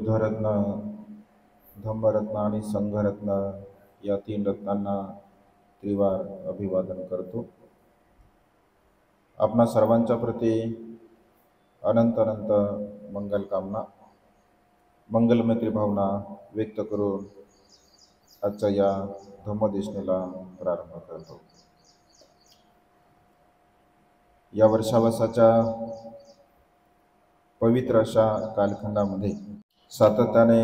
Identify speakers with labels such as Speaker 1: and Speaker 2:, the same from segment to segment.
Speaker 1: बुद्धरत्न, धम्मरत्न आणि संघरत्न या तीन रत्नांना त्रिवार अभिवादन करतो. आपणा सर्वांच्या प्रती अनंत अनंत मंगलकामना, मंगलमैत्री भावना व्यक्त करून आजच्या या धम्मदेशनेला प्रारंभ करतो. या वर्षावसाच्या पवित्र अशा कालखंडामध्ये सातत्याने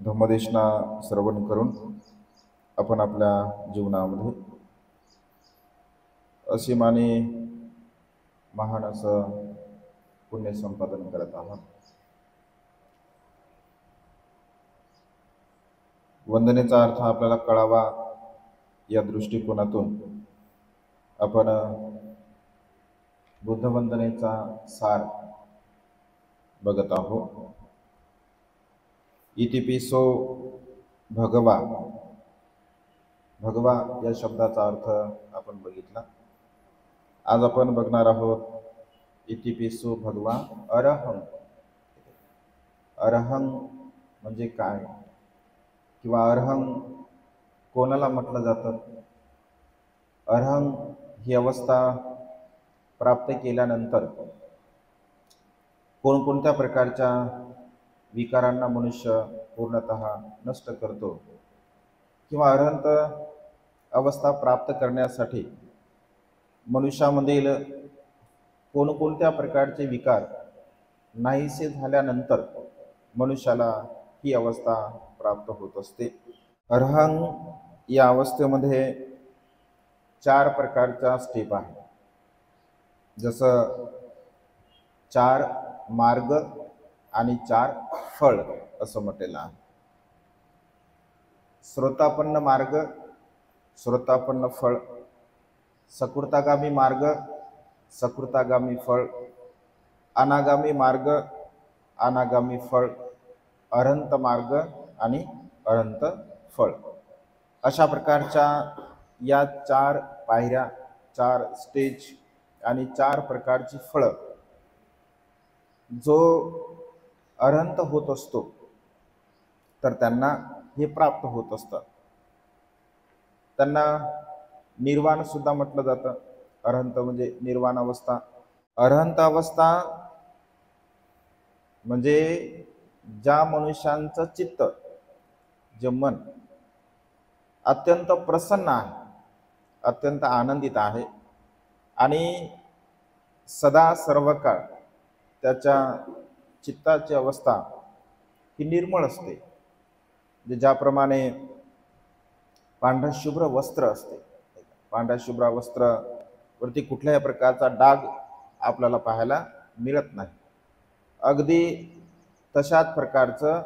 Speaker 1: धम्मदेशना श्रवण करून आपण आपल्या जीवनामध्ये असीम आणि महान असं पुण्य संपादन करत आहात. वंदनेचा अर्थ आपल्याला कळावा या दृष्टिकोनातून आपण बुद्धवंदनेचा सार बघत आहोत. इतिपिसो भगवा, भगवा या शब्दाचा अर्थ आपण बघितला. आज आपण बघणार आहोत इतिपिसो भगवा अरहं. अरहं म्हणजे काय किंवा अरहं कोणाला म्हटलं जातं? अरहं ही अवस्था प्राप्त केल्यानंतर कोणकोणत्या प्रकारच्या विकारांना मनुष्य पूर्णतः नष्ट करतो किंवा अरहंत अवस्था प्राप्त करण्यासाठी मनुष्यामधील कोणकोणत्या प्रकारचे विकार नाहीसे झाल्यानंतर मनुष्याला ही अवस्था प्राप्त होत असते. अरहं या अवस्थेमध्ये 4 प्रकारच्या स्टेप आहेत. जसं 4 मार्ग आणि 4 फळ असं म्हटलेलं आहे. श्रोतापन्न मार्ग, श्रोतापन्न फळ, सकृतागामी मार्ग, सकृतागामी फळ, अनागामी मार्ग, अनागामी फळ, अरहंत मार्ग आणि अरहंत फळ. अशा प्रकारच्या या 4 पायऱ्या, 4 स्टेज आणि 4 प्रकारची फळं जो अरहंत होत असतो तर त्यांना हे प्राप्त होत असतं. त्यांना निर्वाण सुद्धा म्हटलं जातं. अरहंत म्हणजे निर्वाण अवस्था. अरहंत अवस्था म्हणजे ज्या मनुष्यांचं चित्त, जे मन अत्यंत प्रसन्न आहे, अत्यंत आनंदित आहे आणि सदा सर्व काळ त्याच्या चित्ताची अवस्था ही निर्मळ असते. म्हणजे ज्याप्रमाणे पांढरशुभ्र वस्त्र असते, पांढरशुभ्र वस्त्रावरती कुठल्याही प्रकारचा डाग आपल्याला पाहायला मिळत नाही, अगदी तशाच प्रकारचं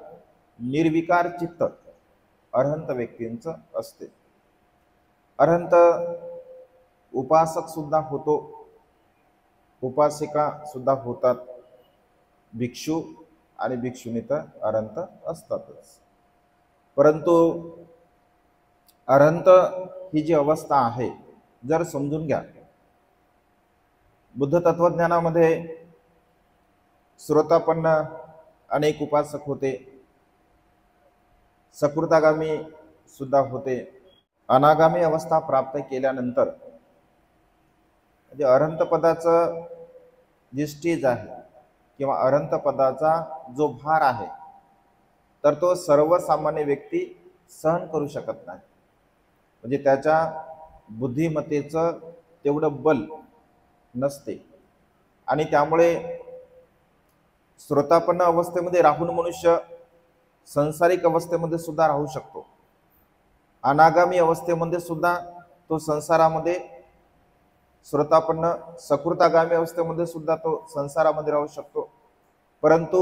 Speaker 1: निर्विकार चित्त अरहंत व्यक्तींचं असते. अरहंत उपासक सुद्धा होतो, उपासिका सुद्धा होतात, भिक्षू आणि भिक्षुणी तर अरहंत असतातच. परंतु अरहंत ही जी अवस्था आहे, जर समजून घ्या, बुद्ध तत्वज्ञानामध्ये श्रोतापन्न अनेक उपासक होते, सकृतागामी सुद्धा होते. अनागामी अवस्था प्राप्त केल्यानंतर म्हणजे अरहंत पदाचं जे स्टेज आहे किंवा अरहंत पदाचा जो भार आहे तर तो सर्वसामान्य व्यक्ती सहन करू शकत नाही. म्हणजे त्याच्या बुद्धिमत्तेचं तेवढं बल नसते आणि त्यामुळे श्रोतापन्न अवस्थेमध्ये राहून मनुष्य संसारिक अवस्थेमध्ये सुद्धा राहू शकतो. अनागामी अवस्थेमध्ये सुद्धा तो संसारामध्ये, श्रोतापन्न सकृतागामी अवस्थेमध्ये सुद्धा तो संसारामध्ये राहू शकतो. परंतु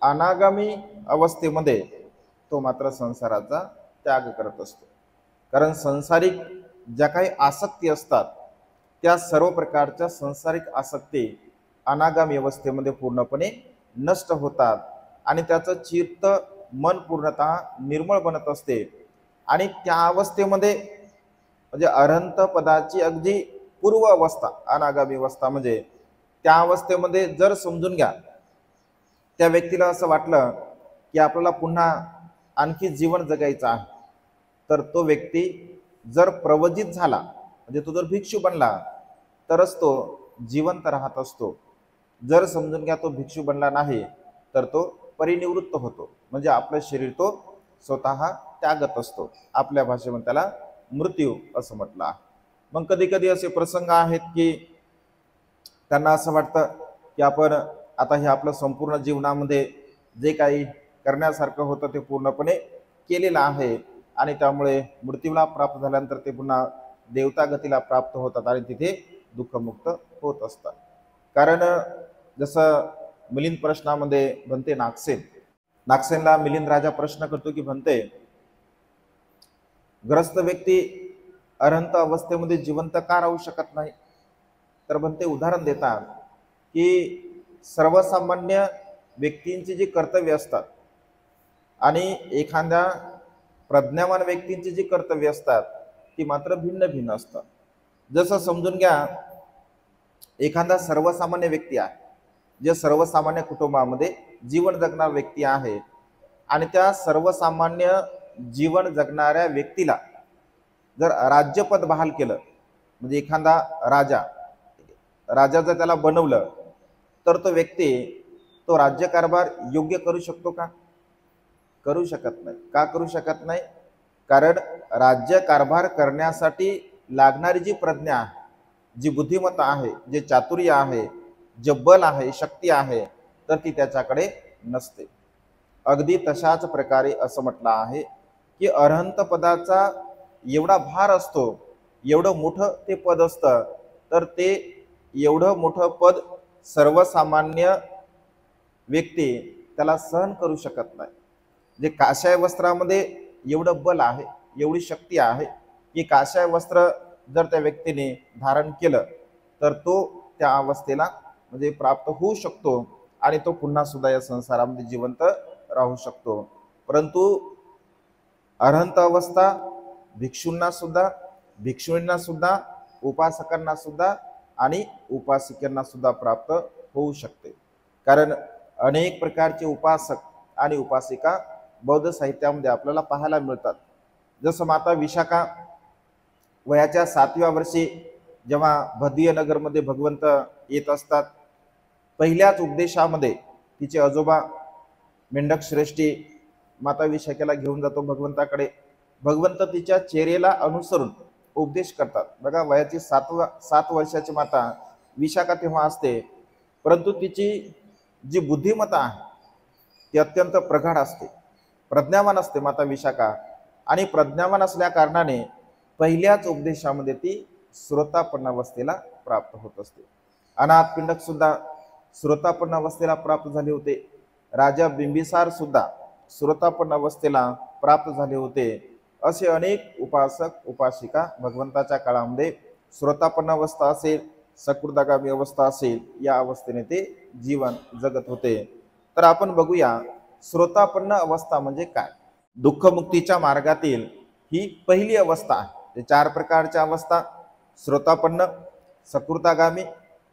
Speaker 1: अनागामी अवस्थेमध्ये तो मात्र संसाराचा त्याग करत असतो. कारण संसारिक ज्या काही आसक्ती असतात त्या सर्व प्रकारच्या संसारिक आसक्ती अनागामी अवस्थेमध्ये पूर्णपणे नष्ट होतात आणि त्याचं चित्त, मन पूर्णतः निर्मळ बनत असते. आणि त्या अवस्थेमध्ये म्हणजे अरहंत पदाची अगदी पूर्व अवस्था, अनागामी अवस्था म्हणजे त्या अवस्थेमध्ये जर समजून घ्या त्या व्यक्तीला असं वाटलं की आपल्याला पुन्हा आणखी जीवन जगायचं आहे, तर तो व्यक्ती जर प्रवजित झाला म्हणजे तो जर भिक्षू बनला तरच तो जिवंत राहत असतो. जर समजून घ्या तो भिक्षू बनला नाही तर तो परिनिवृत्त होतो, म्हणजे आपलं शरीर तो स्वतः त्यागत असतो. आपल्या भाषेमध्ये त्याला मृत्यू असं म्हटलं आहे. मग कधी कधी असे प्रसंग आहेत की त्यांना असं वाटतं की आपण आता हे आपलं संपूर्ण जीवनामध्ये जे काही करण्यासारखं होतं ते पूर्णपणे केलेलं आहे आणि त्यामुळे मृत्यूला प्राप्त झाल्यानंतर ते पुन्हा देवतागतीला प्राप्त होतात आणि तिथे दुःखमुक्त होत असतात. कारण जसं मिलिंद प्रश्नामध्ये बनते नागसेनला मिलिंद राजा प्रश्न करतो की म्हणते, ग्रस्त व्यक्ती अरहंत अवस्थेमध्ये जिवंत का राहू शकत नाही? तर म्हणते उदाहरण देतात की सर्वसामान्य व्यक्तींची जी कर्तव्य असतात आणि एखाद्या प्रज्ञावान व्यक्तींची जी कर्तव्य असतात ती मात्र भिन्न भिन्न असतात. जसं समजून घ्या, एखादा सर्वसामान्य व्यक्ती आहे, जे सर्वसामान्य कुटुंबामध्ये जीवन जगणारा व्यक्ती आहे आणि त्या सर्वसामान्य जीवन जगणाऱ्या व्यक्तीला जर राज्यपद बहाल केलं, म्हणजे एखादा राजा जर त्याला बनवलं तर तो व्यक्ती तो राज्यकारभार योग्य करू शकतो का? करू शकत नाही. का करू शकत नाही? कारण राज्यकारभार करण्यासाठी लागणारी जी प्रज्ञा आहे, जी बुद्धिमत्ता आहे, जे चातुर्य आहे, जे बल आहे, शक्ती आहे, तर ती त्याच्याकडे नसते. अगदी तशाच प्रकारे असं म्हटलं आहे की अरहंत पदाचा एवढा भार असतो, एवढं मोठं ते पद असतं, तर ते एवढं मोठं पद सर्वसामान्य व्यक्ती त्याला सहन करू शकत नाही. जे काशाय वस्त्रामध्ये एवढं बल आहे, एवढी शक्ती आहे की काशाय वस्त्र जर त्या व्यक्तीने धारण केलं तर तो त्या अवस्थेला म्हणजे प्राप्त होऊ शकतो आणि तो पुन्हा सुद्धा या संसारामध्ये जिवंत राहू शकतो. परंतु अरहंत अवस्था भिक्षूंना सुद्धा, भिक्षुणींना सुद्धा, उपासकांना सुद्धा आणि उपासिकांना सुद्धा प्राप्त होऊ शकते. कारण अनेक प्रकारचे उपासक आणि उपासिका बौद्ध साहित्यामध्ये आपल्याला पाहायला मिळतात. जसं माता विशाखा वयाच्या 7व्या वर्षी जेव्हा भद्य नगरमध्ये भगवंत येत असतात, पहिल्याच उपदेशामध्ये तिचे आजोबा मेंढक श्रेष्ठी माता विशाखेला घेऊन जातो भगवंताकडे. भगवंत तिच्या चेहऱ्याला अनुसरून उपदेश करतात. बघा, वयाची 7 वर्षाची माता विशाखा तेव्हा असते, परंतु तिची जी बुद्धिमत्ता आहे ती अत्यंत प्रगाढ असते, प्रज्ञावान असते माता विशाखा. आणि प्रज्ञावान असल्या कारणाने पहिल्याच उपदेशामध्ये ती श्रोतापन्न अवस्थेला प्राप्त होत असते. अनाथ पिंडक सुद्धा श्रोतापन्न अवस्थेला प्राप्त झाले होते. राजा बिंबिसार सुद्धा श्रोतापन्न अवस्थेला प्राप्त झाले होते. असे अनेक उपासक उपासिका भगवंताच्या काळामध्ये श्रोतापन्न अवस्था असेल, सकृदागामी अवस्था असेल, या अवस्थेने ते जीवन जगत होते. तर आपण बघूया श्रोतापन्न अवस्था म्हणजे काय. दुःखमुक्तीच्या मार्गातील ही पहिली अवस्था आहे. 4 प्रकारच्या अवस्था, श्रोतापन्न, सकृतागामी,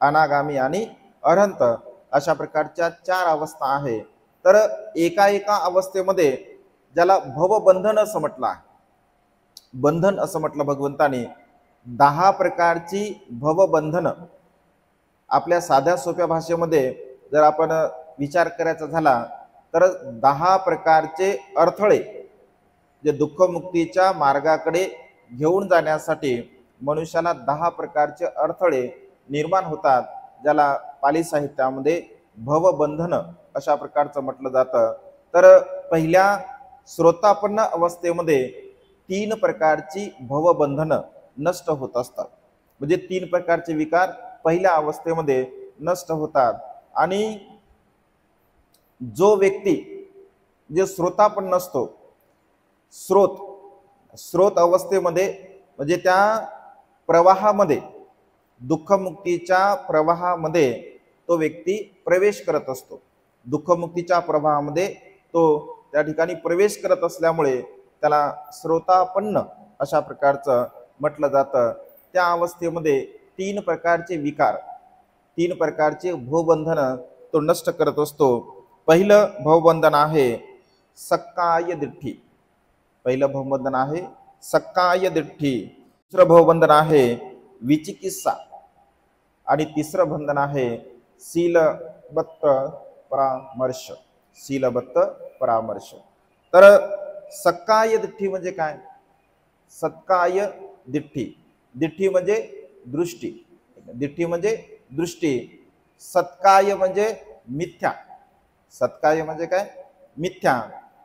Speaker 1: अनागामी आणि अरहंत, अशा प्रकारच्या 4 अवस्था आहे. तर एका अवस्थेमध्ये ज्याला भवबंधन असं म्हटलं आहे, बंधन असं म्हटलं भगवंताने, 10 प्रकारची भवबंधन. आपल्या साध्या सोप्या भाषेमध्ये जर आपण विचार करायचा झाला तर 10 प्रकारचे अडथळे जे दुःखमुक्तीच्या मार्गाकडे घेऊन जाण्यासाठी मनुष्याला 10 प्रकारचे अडथळे निर्माण होतात, ज्याला पाली साहित्यामध्ये भवबंधन अशा प्रकारचं म्हटलं जातं. तर पहिल्या श्रोतापन्न अवस्थेमध्ये 3 प्रकारची भवबंधनं नष्ट होत असतात. म्हणजे 3 प्रकारचे विकार पहिल्या अवस्थेमध्ये नष्ट होतात. आणि जो व्यक्ती जे श्रोतापन्न असतो, स्रोत अवस्थेमध्ये म्हणजे त्या प्रवाहामध्ये, दुःखमुक्तीच्या प्रवाहामध्ये तो व्यक्ती प्रवेश करत असतो. दुःखमुक्तीच्या प्रवाहामध्ये तो त्या ठिकाणी प्रवेश करत असल्यामुळे त्याला श्रोतापन्न अशा प्रकारचं म्हटलं जातं. त्या अवस्थेमध्ये 3 प्रकारचे विकार, 3 प्रकारचे भवबंधन तो नष्ट करत असतो. पहिलं भवबंधन आहे सक्काय दिठ्ठी. पहिलं भवबंधन आहे सक्काय दिठ्ठी. दुसरं भवबंधन आहे विचिकित्सा आणि तिसरं बंधन आहे शीलबद्ध परामर्श. शीलबद्ध परामर्श. तर सक्काय दिठ्ठी म्हणजे काय? सक्काय दिठ्ठी, दिठ्ठी म्हणजे दृष्टी, दिठ्ठी म्हणजे दृष्टी. सत्काय म्हणजे मिथ्या. सत्काय म्हणजे काय? मिथ्या.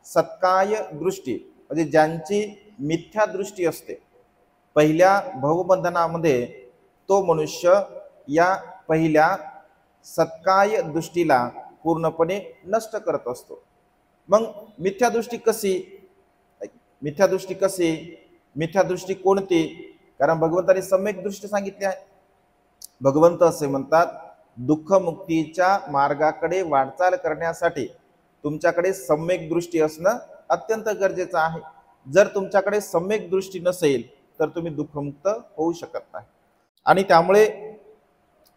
Speaker 1: सत्काय दृष्टी म्हणजे ज्यांची मिथ्या दृष्टी असते. पहिल्या भवबंधनामध्ये तो मनुष्य या पहिल्या सत्काय दृष्टीला पूर्णपणे नष्ट करत असतो. मग मिथ्या दृष्टी कशी? मिथ्या दृष्टी कशी? मिथ्या दृष्टी कोणती? कारण भगवंताने सम्यक दृष्टी सांगितली आहे. भगवंत असे म्हणतात, दुःखमुक्तीच्या मार्गाकडे वाटचाल करण्यासाठी तुमच्याकडे सम्यक दृष्टी असणं अत्यंत गरजेचं आहे. जर तुमच्याकडे सम्यक दृष्टी नसेल तर तुम्ही दुःखमुक्त होऊ शकत नाही. आणि त्यामुळे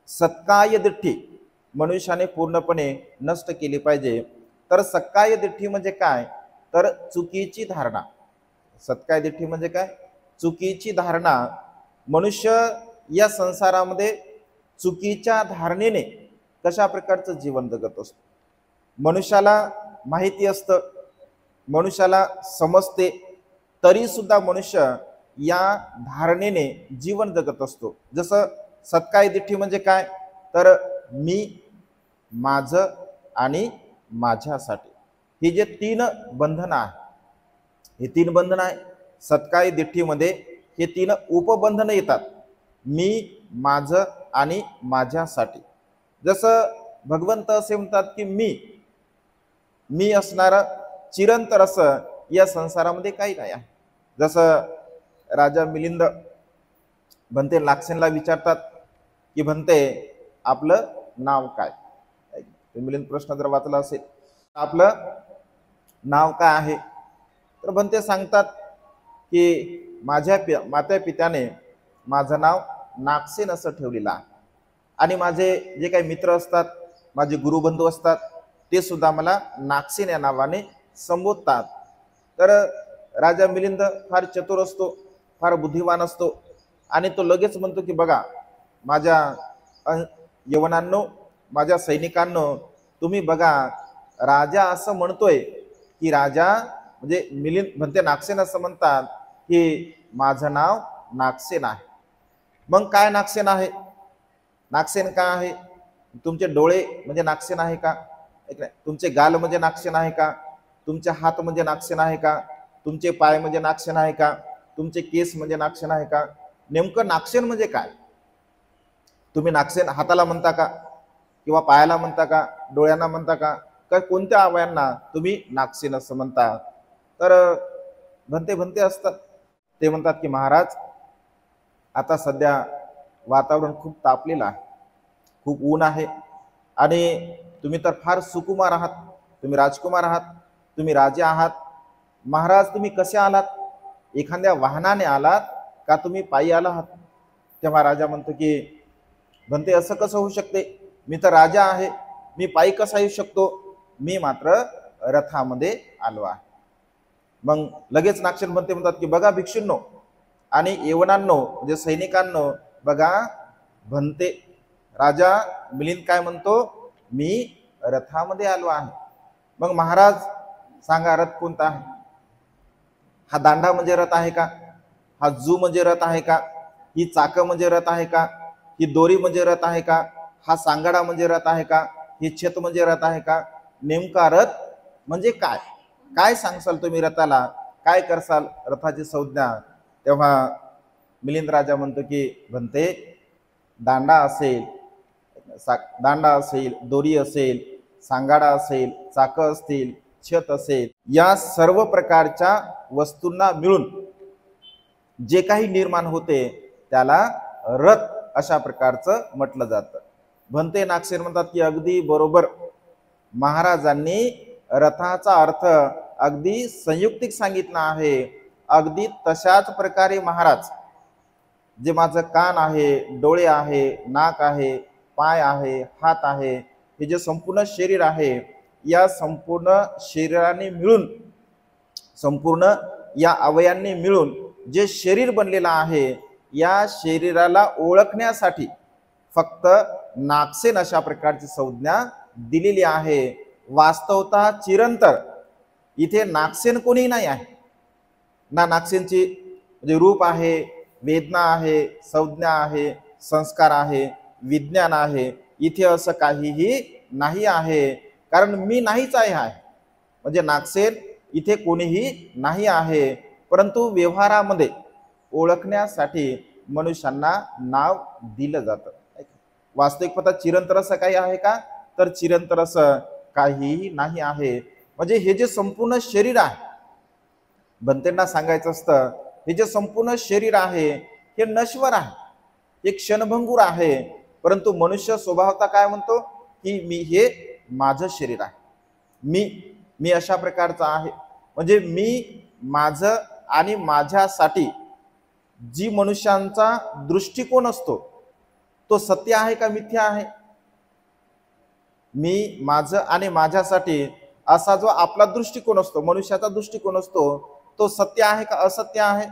Speaker 1: सत्काय दिठ्ठी मनुष्याने पूर्णपणे नष्ट केली पाहिजे. तर सक्काय दिठ्ठी म्हणजे काय? तर चुकीची धारणा. सत्काय दिठ्ठी म्हणजे काय? चुकीची धारणा. मनुष्य या संसारामध्ये चुकीच्या धारणेने कशा प्रकारचं जीवन जगत असतो. मनुष्याला माहिती असतं, मनुष्याला समजते, तरी सुद्धा मनुष्य या धारणेने जीवन जगत असतो. जसं सत्काय दिठ्ठी म्हणजे काय? तर मी, माझं आणि माझ्यासाठी. ही जे तीन बंधन आहे, हे तीन बंधन आहे सत्काय दिठ्ठीमध्ये. हे तीन उपबंधन येतात, मी, माझं आणि माझ्यासाठी. जसं भगवंत असे म्हणतात की मी असणारं चिरंतर असं या संसारामध्ये काही नाही आहे. जसं राजा मिलिंद भंते नागसेनला विचारतात की भंते आपलं नाव काय? मिलिंद प्रश्न जर वाचला असेल, आपलं नाव काय आहे? तर भंते सांगतात की माझ्या माता पित्याने माझं नाव नागसेन असं ठेवलेलं आहे आणि माझे जे काही मित्र असतात, माझे गुरुबंधू असतात, ते सुद्धा मला नागसेन या नावाने संबोधतात. तर राजा मिलिंद फार चतुर असतो, फार बुद्धिवान असतो आणि तो लगेच म्हणतो की बघा माझ्या यवनांनो, माझ्या सैनिकांनो, तुम्ही बघा राजा असं म्हणतोय की राजा म्हणजे मिलिंद म्हणते नागसेन असं म्हणतात की माझं नाव नागसेन आहे. मग काय नागसेन आहे? नागसेन काय आहे? तुमचे डोळे म्हणजे नागसेन आहे का? तुमचे गाल म्हणजे नागसेन आहे का? तुमचे हात म्हणजे नागसेन आहे का? तुमचे पाय म्हणजे नागसेन आहे का? तुमचे केस म्हणजे नागसेन आहे का? नेमकं नागसेन म्हणजे काय? तुम्ही नागसेन हाताला म्हणता का, किंवा पायाला म्हणता का, डोळ्यांना म्हणता का, काय कोणत्या अवयांना तुम्ही नागसेन असं म्हणता? तर भंते असतात, ते म्हणतात की महाराज आता सध्या वातावरण खूप तापलेलं आहे, खूप ऊन आहे आणि तुम्ही तर फार सुकुमार आहात, तुम्ही राजकुमार आहात, तुम्ही राजे आहात. महाराज तुम्ही कसे आलात? एखाद्या वाहनाने आलात का तुम्ही पायी आला आहात? तेव्हा राजा म्हणतो की भंते असं कसं होऊ शकते? मी तर राजा आहे, मी पायी कसा येऊ शकतो? मी मात्र रथामध्ये आलो आहे. मग लगेच नागसेन भंते म्हणतात की बघा भिक्षूंनो आणि यवनांनो म्हणजे सैनिकांनो, बघा भंते राजा मिलिंद काय म्हणतो? मी रथामध्ये आलो आहे. मग महाराज सांगा रथ कोणता आहे? हा दांडा म्हणजे रथ आहे का? हा जू म्हणजे रथ आहे का? ही चाकं म्हणजे रथ आहे का? ही दोरी म्हणजे रथ आहे का? हा सांगाडा म्हणजे रथ आहे का? ही छत म्हणजे रथ आहे का? नेमका रथ म्हणजे काय? काय सांगसाल तुम्ही रथाला? काय करसाल रथाची संज्ञा? तेव्हा मिलिंद राजा म्हणतो की भंते दांडा असेल, दोरी असेल, सांगाडा असेल, चाकं असतील, छत असेल, या सर्व प्रकारच्या वस्तूंना मिळून जे काही निर्माण होते त्याला रथ अशा प्रकारचं म्हटलं जातं. भंते नागसेन म्हणतात की अगदी बरोबर, महाराजांनी रथाचा अर्थ अगदी संयुक्तिक सांगितला आहे. अगदी तशाच प्रकारे महाराज जे माझं कान आहे, डोळे आहे, नाक आहे, पाय आहे, हात आहे, हे जे संपूर्ण शरीर आहे, या संपूर्ण शरीराने मिळून, संपूर्ण या अवयांनी मिळून जे शरीर बनलेलं आहे, या शरीराला ओळखण्यासाठी फक्त नागसेन अशा प्रकारची संज्ञा दिलेली आहे. वास्तवतः चिरंतर इथे नागसेन कोणी नाही आहे ना. नागसेनची म्हणजे रूप आहे, वेदना आहे, संज्ञा आहे, संस्कार आहे, विज्ञान आहे. इथे असं काहीही नाही आहे, कारण मी नाहीच आहे. म्हणजे नागसेन इथे कोणीही नाही आहे. परंतु व्यवहारामध्ये ओळखण्यासाठी मनुष्यांना नाव दिलं जातं. वास्तविक पता चिरंतर असं काही आहे का, तर चिरंतर असं काहीही नाही आहे. म्हणजे हे जे संपूर्ण शरीर आहे, बनतेंना सांगायचं असतं, हे जे संपूर्ण शरीर आहे हे नश्वर आहे, एक क्षणभंगूर आहे. परंतु मनुष्य स्वभावता काय म्हणतो की मी हे माझं शरीर आहे, मी अशा प्रकारचा आहे. म्हणजे मी माझं आणि माझ्यासाठी जी मनुष्यांचा दृष्टिकोन असतो तो सत्य आहे का मिथ्या आहे. मी माझं आणि माझ्यासाठी असा जो आपला दृष्टिकोन असतो, मनुष्याचा दृष्टिकोन असतो, तो सत्य आहे का असत्य आहे.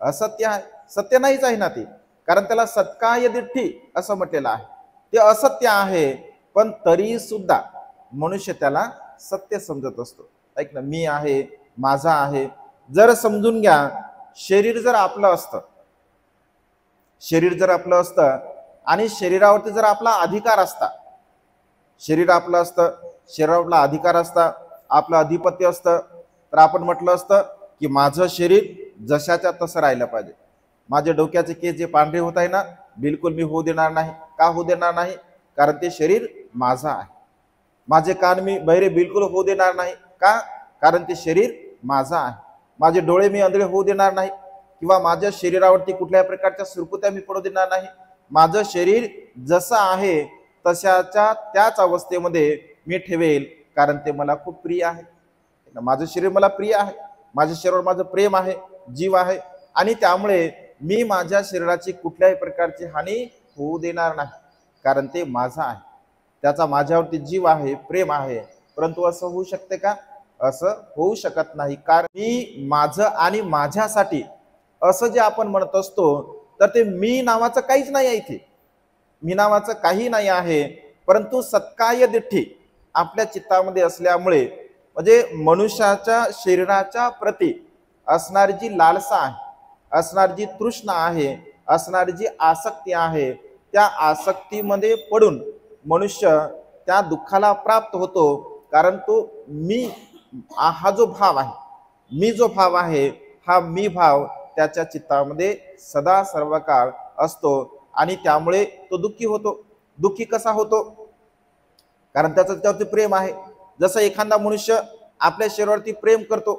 Speaker 1: असत्य आहे, सत्य नाहीच आहे ना ते, कारण त्याला सत्काय दिठ्ठी असं म्हटलेलं आहे. ते असत्य आहे, पण तरी सुद्धा मनुष्य त्याला सत्य समजत असतो. ऐक ना, मी आहे, माझा आहे. जर समजून घ्या, शरीर जर आपलं असतं, शरीर जर आपलं असतं आणि शरीरावरती जर आपला अधिकार असता, शरीर आपलं असतं, शरीरावरला अधिकार असता, आपलं अधिपत्य असतं, तर आपण म्हटलं असतं की माझं शरीर जशाच्या तसं राहिलं पाहिजे. माझे डोक्याचे केस जे पांढरे होत आहे ना, बिलकुल मी होऊ देणार नाही. का होऊ देणार नाही, कारण ते शरीर माझं आहे. माझे कान मी बहिरे बिलकुल होऊ देणार नाही. का, कारण ते शरीर माझं आहे. माझे डोळे मी आंधळे होऊ देणार नाही, किंवा माझ्या शरीरावरती कुठल्याही प्रकारच्या सुरकुत्या मी पडू देणार नाही. माझं शरीर जसं आहे तशाच्या त्याच अवस्थेमध्ये मी ठेवेल, कारण ते मला खूप प्रिय आहे. माझं शरीर मला प्रिय आहे, माझ्या शरीरावर माझं प्रेम आहे, जीव आहे, आणि त्यामुळे मी माझ्या शरीराची कुठल्याही प्रकारची हानी होऊ देणार नाही, कारण ते माझं आहे, त्याचा माझ्यावरती जीव आहे, प्रेम आहे. परंतु असं होऊ शकते का, असं होऊ शकत नाही. कारण मी माझं आणि माझ्यासाठी असं जे आपण म्हणत असतो, तर ते मी नावाचं काहीच नाही आहे. इथे मी नावाचं काही नाही आहे. परंतु सत्काय दिठ्ठी आपल्या चित्तामध्ये असल्यामुळे, म्हणजे मनुष्याच्या शरीराच्या प्रती असणारी जी लालसा आहे, असणारी जी तृष्णा आहे, असणारी जी आसक्ती आहे, त्या आसक्तीमध्ये पडून मनुष्य त्या दुःखाला प्राप्त होतो. कारण तो मी हा जो भाव आहे, मी जो भाव आहे, हा मी भाव त्याच्या चित्तामध्ये सदा सर्व काळ असतो, आणि त्यामुळे तो दुःखी होतो. दुःखी कसा होतो, कारण त्याचं त्यावरती प्रेम आहे. जसं एखादा मनुष्य आपल्या शरीरावरती प्रेम करतो,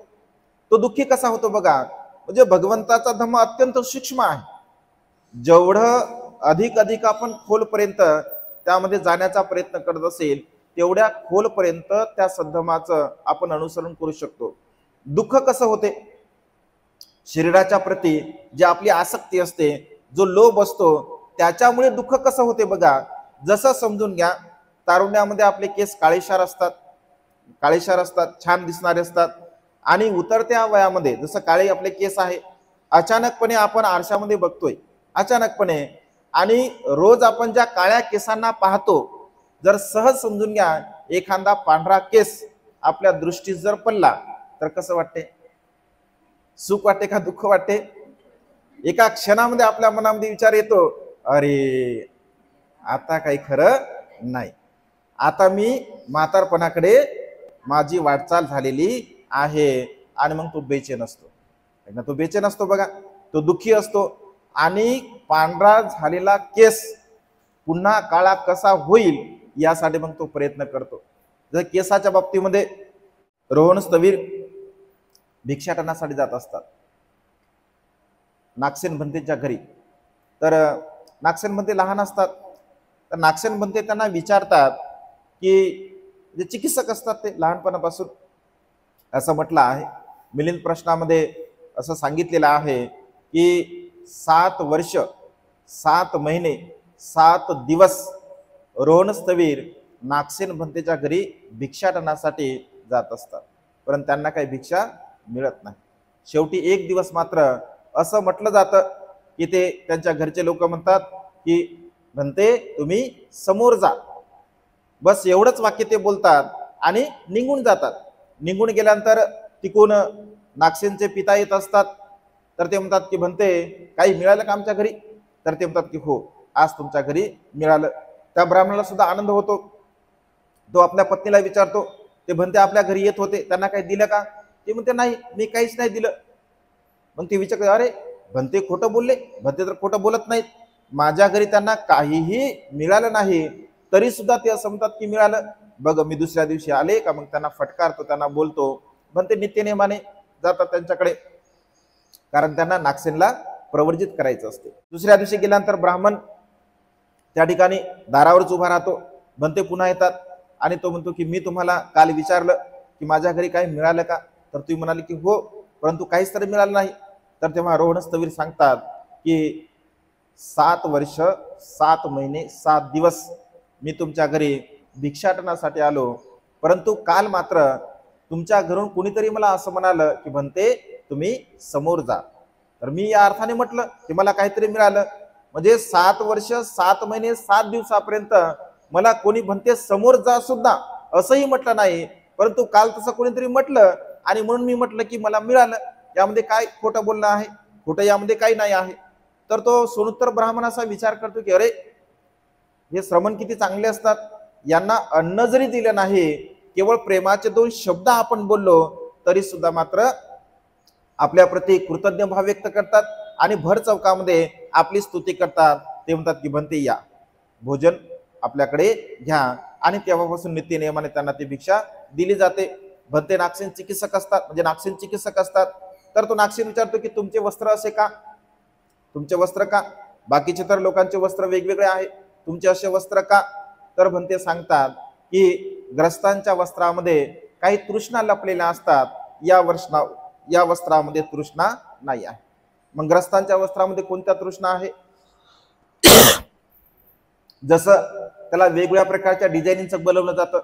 Speaker 1: तो दुःखी कसा होतो बघा. म्हणजे भगवंताचा धम्म अत्यंत सूक्ष्म आहे. जेवढं अधिक आपण खोलपर्यंत त्यामध्ये जाण्याचा प्रयत्न करत असेल, तेवढ्या खोलपर्यंत त्या सद्धमाचं आपण अनुसरण करू शकतो. दुःख कसं होते, शरीराच्या प्रती जी आपली आसक्ती असते, जो लोभ असतो, त्याच्यामुळे दुःख कसं होते बघा. जसं समजून घ्या, तारुण्यामध्ये आपले केस काळेशार असतात, छान दिसणारे असतात, आणि उतरत्या वयामध्ये जसं काळे आपले केस आहे, अचानकपणे आपण आरशामध्ये बघतोय, अचानकपणे, आणि रोज आपण ज्या काळ्या केसांना पाहतो, जर सहज समजून घ्या, एखादा पांढरा केस आपल्या दृष्टीत जर पडला तर कसं वाटते, सुख वाटते का दुःख वाटते. एका क्षणामध्ये आपल्या मनामध्ये विचार येतो, अरे आता काही खरं नाही, आता मी म्हातारपणाकडे माझी वाटचाल झालेली आहे. आणि मग तो बेचैन असतो, तो बेचैन असतो बघा, तो दुःखी असतो, आणि पांढरा झालेला केस पुन्हा काळा कसा होईल यासाठी मग तो प्रयत्न करतो. जर केसाच्या बाबतीमध्ये रोहन स्थवीर भिक्षाटनासाठी जात असतात नागसेन भंतेच्या घरी. तर नागसेन भंते लहान असतात, तर नागसेन भंते त्यांना विचारतात की, जे चिकित्सक असतात ते लहानपणापासून, असं म्हटलं आहे मिलिंद प्रश्नामध्ये, असं सांगितलेलं आहे की 7 वर्ष 7 महिने 7 दिवस रोहन स्थवीर नागसेन भंतेच्या घरी भिक्षाटनासाठी जात असतात, परंतु त्यांना काही भिक्षा मिळत नाही. शेवटी एक दिवस मात्र असं म्हटलं जातं की ते त्यांच्या घरचे लोक म्हणतात की भंते तुम्ही समोर जा. बस एवढंच वाक्य ते बोलतात आणि निघून जातात. निघून गेल्यानंतर तिकून नागसेनचे पिता येत असतात. तर ते म्हणतात की भंते काही मिळालं का आमच्या घरी? तर ते म्हणतात की हो, आज तुमच्या घरी मिळालं. त्या ब्राह्मणाला सुद्धा आनंद होतो. तो आपल्या पत्नीला विचारतो, ते भंते आपल्या घरी येत होते, त्यांना काही दिलं का? ते म्हणते नाही, मी काहीच नाही दिलं. मग ते विचारते, अरे भंते खोटं बोलले? भंते तर खोटं बोलत नाहीत, माझ्या घरी त्यांना काहीही मिळालं नाही, तरी सुद्धा ते असं म्हणतात की मिळालं. बघ मी दुसऱ्या दिवशी आले का मग त्यांना फटकारतो, त्यांना बोलतो. भंते नित्यनेमाने जातात त्यांच्याकडे, कारण त्यांना नागसेनला प्रवर्जित करायचं असते. दुसऱ्या दिवशी गेल्यानंतर ब्राह्मण त्या ठिकाणी दारावरच उभा राहतो. भंते पुन्हा येतात आणि तो म्हणतो की मी तुम्हाला काल विचारलं की माझ्या घरी काही मिळालं का? तर तुम्ही म्हणाले की हो, परंतु काहीच तरी मिळालं नाही. तर तेव्हा रोहणस्थवीर सांगतात की 7 वर्ष 7 महिने 7 दिवस मी तुमच्या घरी भिक्षाटनासाठी आलो, परंतु काल मात्र तुमच्या घरून कुणीतरी मला असं म्हणालं की भंते तुम्ही समोर जा. तर मी या अर्थाने म्हटलं की मला काहीतरी मिळालं. म्हणजे 7 वर्ष 7 महिने 7 दिवसापर्यंत मला कोणी भंते समोर जा सुद्धा असंही म्हटलं नाही, परंतु काल तसं कोणीतरी म्हटलं आणि म्हणून मी म्हटलं की मला मिळालं. यामध्ये काय खोटं बोलणं आहे? खोटं यामध्ये काही नाही आहे. तर तो सोनुत्तर ब्राह्मण असा विचार करतो की अरे हे श्रमण किती चांगले असतात, यांना अन्न जरी दिलं नाही, केवळ प्रेमाचे 2 शब्द आपण बोललो तरी सुद्धा मात्र आपल्या प्रती कृतज्ञ भाव व्यक्त करतात आणि भर चौकामध्ये आपली स्तुती करतात. ते म्हणतात की भंते या, भोजन आपल्याकडे घ्या. आणि तेव्हापासून नित्य नियमाने त्यांना ती भिक्षा दिली जाते. भंते नागसेन चिकित्सक असतात, म्हणजे नागसेन चिकित्सक असतात. तर तो नागसेन विचारतो की तुमचे वस्त्र असे का? तुमचे वस्त्र का? बाकीचे तर लोकांचे वस्त्र वेगवेगळे आहे, तुमचे असे वस्त्र का? तर भंते सांगतात की ग्रस्तांच्या वस्त्रामध्ये काही तृष्णा लपलेल्या असतात, या वस्त्रामध्ये तृष्णा नाही आहे. मग ग्रस्तांच्या वस्त्रामध्ये कोणत्या तृष्णा आहे? जसं त्याला वेगवेगळ्या प्रकारच्या डिझायनिंगचं बनवलं जातं.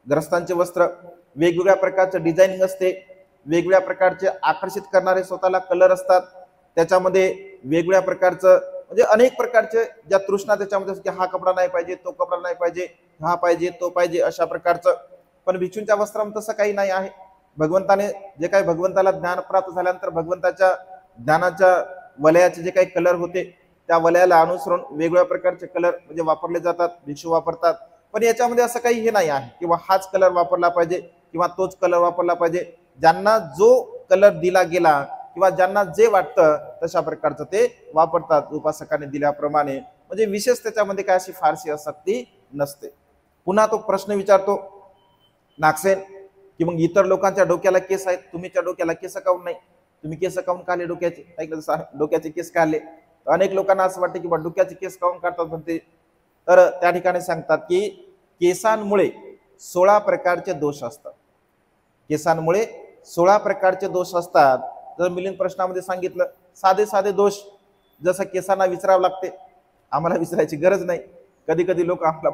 Speaker 1: ग्रस्तांचे वस्त्र वेगवेगळ्या प्रकारचं डिझायनिंग असते, वेगवेगळ्या प्रकारचे आकर्षित करणारे स्वतःला कलर असतात, त्याच्यामध्ये वेगवेगळ्या प्रकारचं म्हणजे अनेक प्रकारचे ज्या तृष्णा त्याच्यामध्ये की हा कपडा नाही पाहिजे, तो कपडा नाही पाहिजे, हा पाहिजे, तो पाहिजे, अशा प्रकारचं. पण भिक्षूंच्या वस्त्रामध्ये तसं काही नाही आहे. भगवंताने जे काही भगवंताला ज्ञान प्राप्त झाल्यानंतर भगवंताच्या ज्ञानाच्या वलयाचे जे काही कलर होते त्या वलयाला अनुसरून वेगवेगळ्या प्रकारचे कलर म्हणजे वापरले जातात, भिक्षू वापरतात. पण याच्यामध्ये असं काही हे नाही आहे किंवा हाच कलर वापरला पाहिजे किंवा तोच कलर वापरला पाहिजे. ज्यांना जो कलर दिला गेला किंवा ज्यांना जे वाटतं तशा प्रकारचं ते वापरतात उपासकाने दिल्याप्रमाणे. म्हणजे विशेष त्याच्यामध्ये काय अशी फारशी आसक्ती नसते. पुन्हा तो प्रश्न विचारतो नागसेन की मग इतर लोकांच्या डोक्याला केस आहेत, तुम्हीच्या डोक्याला केस काऊन नाही? तुम्ही केस काऊन काढले डोक्याचे? ऐकलं, डोक्याचे केस काढले. अनेक लोकांना असं वाटतं की डोक्याचे केस काऊन काढतात म्हणते. तर त्या ठिकाणी सांगतात की केसांमुळे 16 प्रकारचे दोष असतात. केसांमुळे 16 प्रकारचे दोष असतात. जर मिलिंद प्रश्नामध्ये सांगितलं साधे साधे दोष, जसं केसांना विचारावं लागते, आम्हाला विचारायची गरज नाही. कधी कधी लोक आपला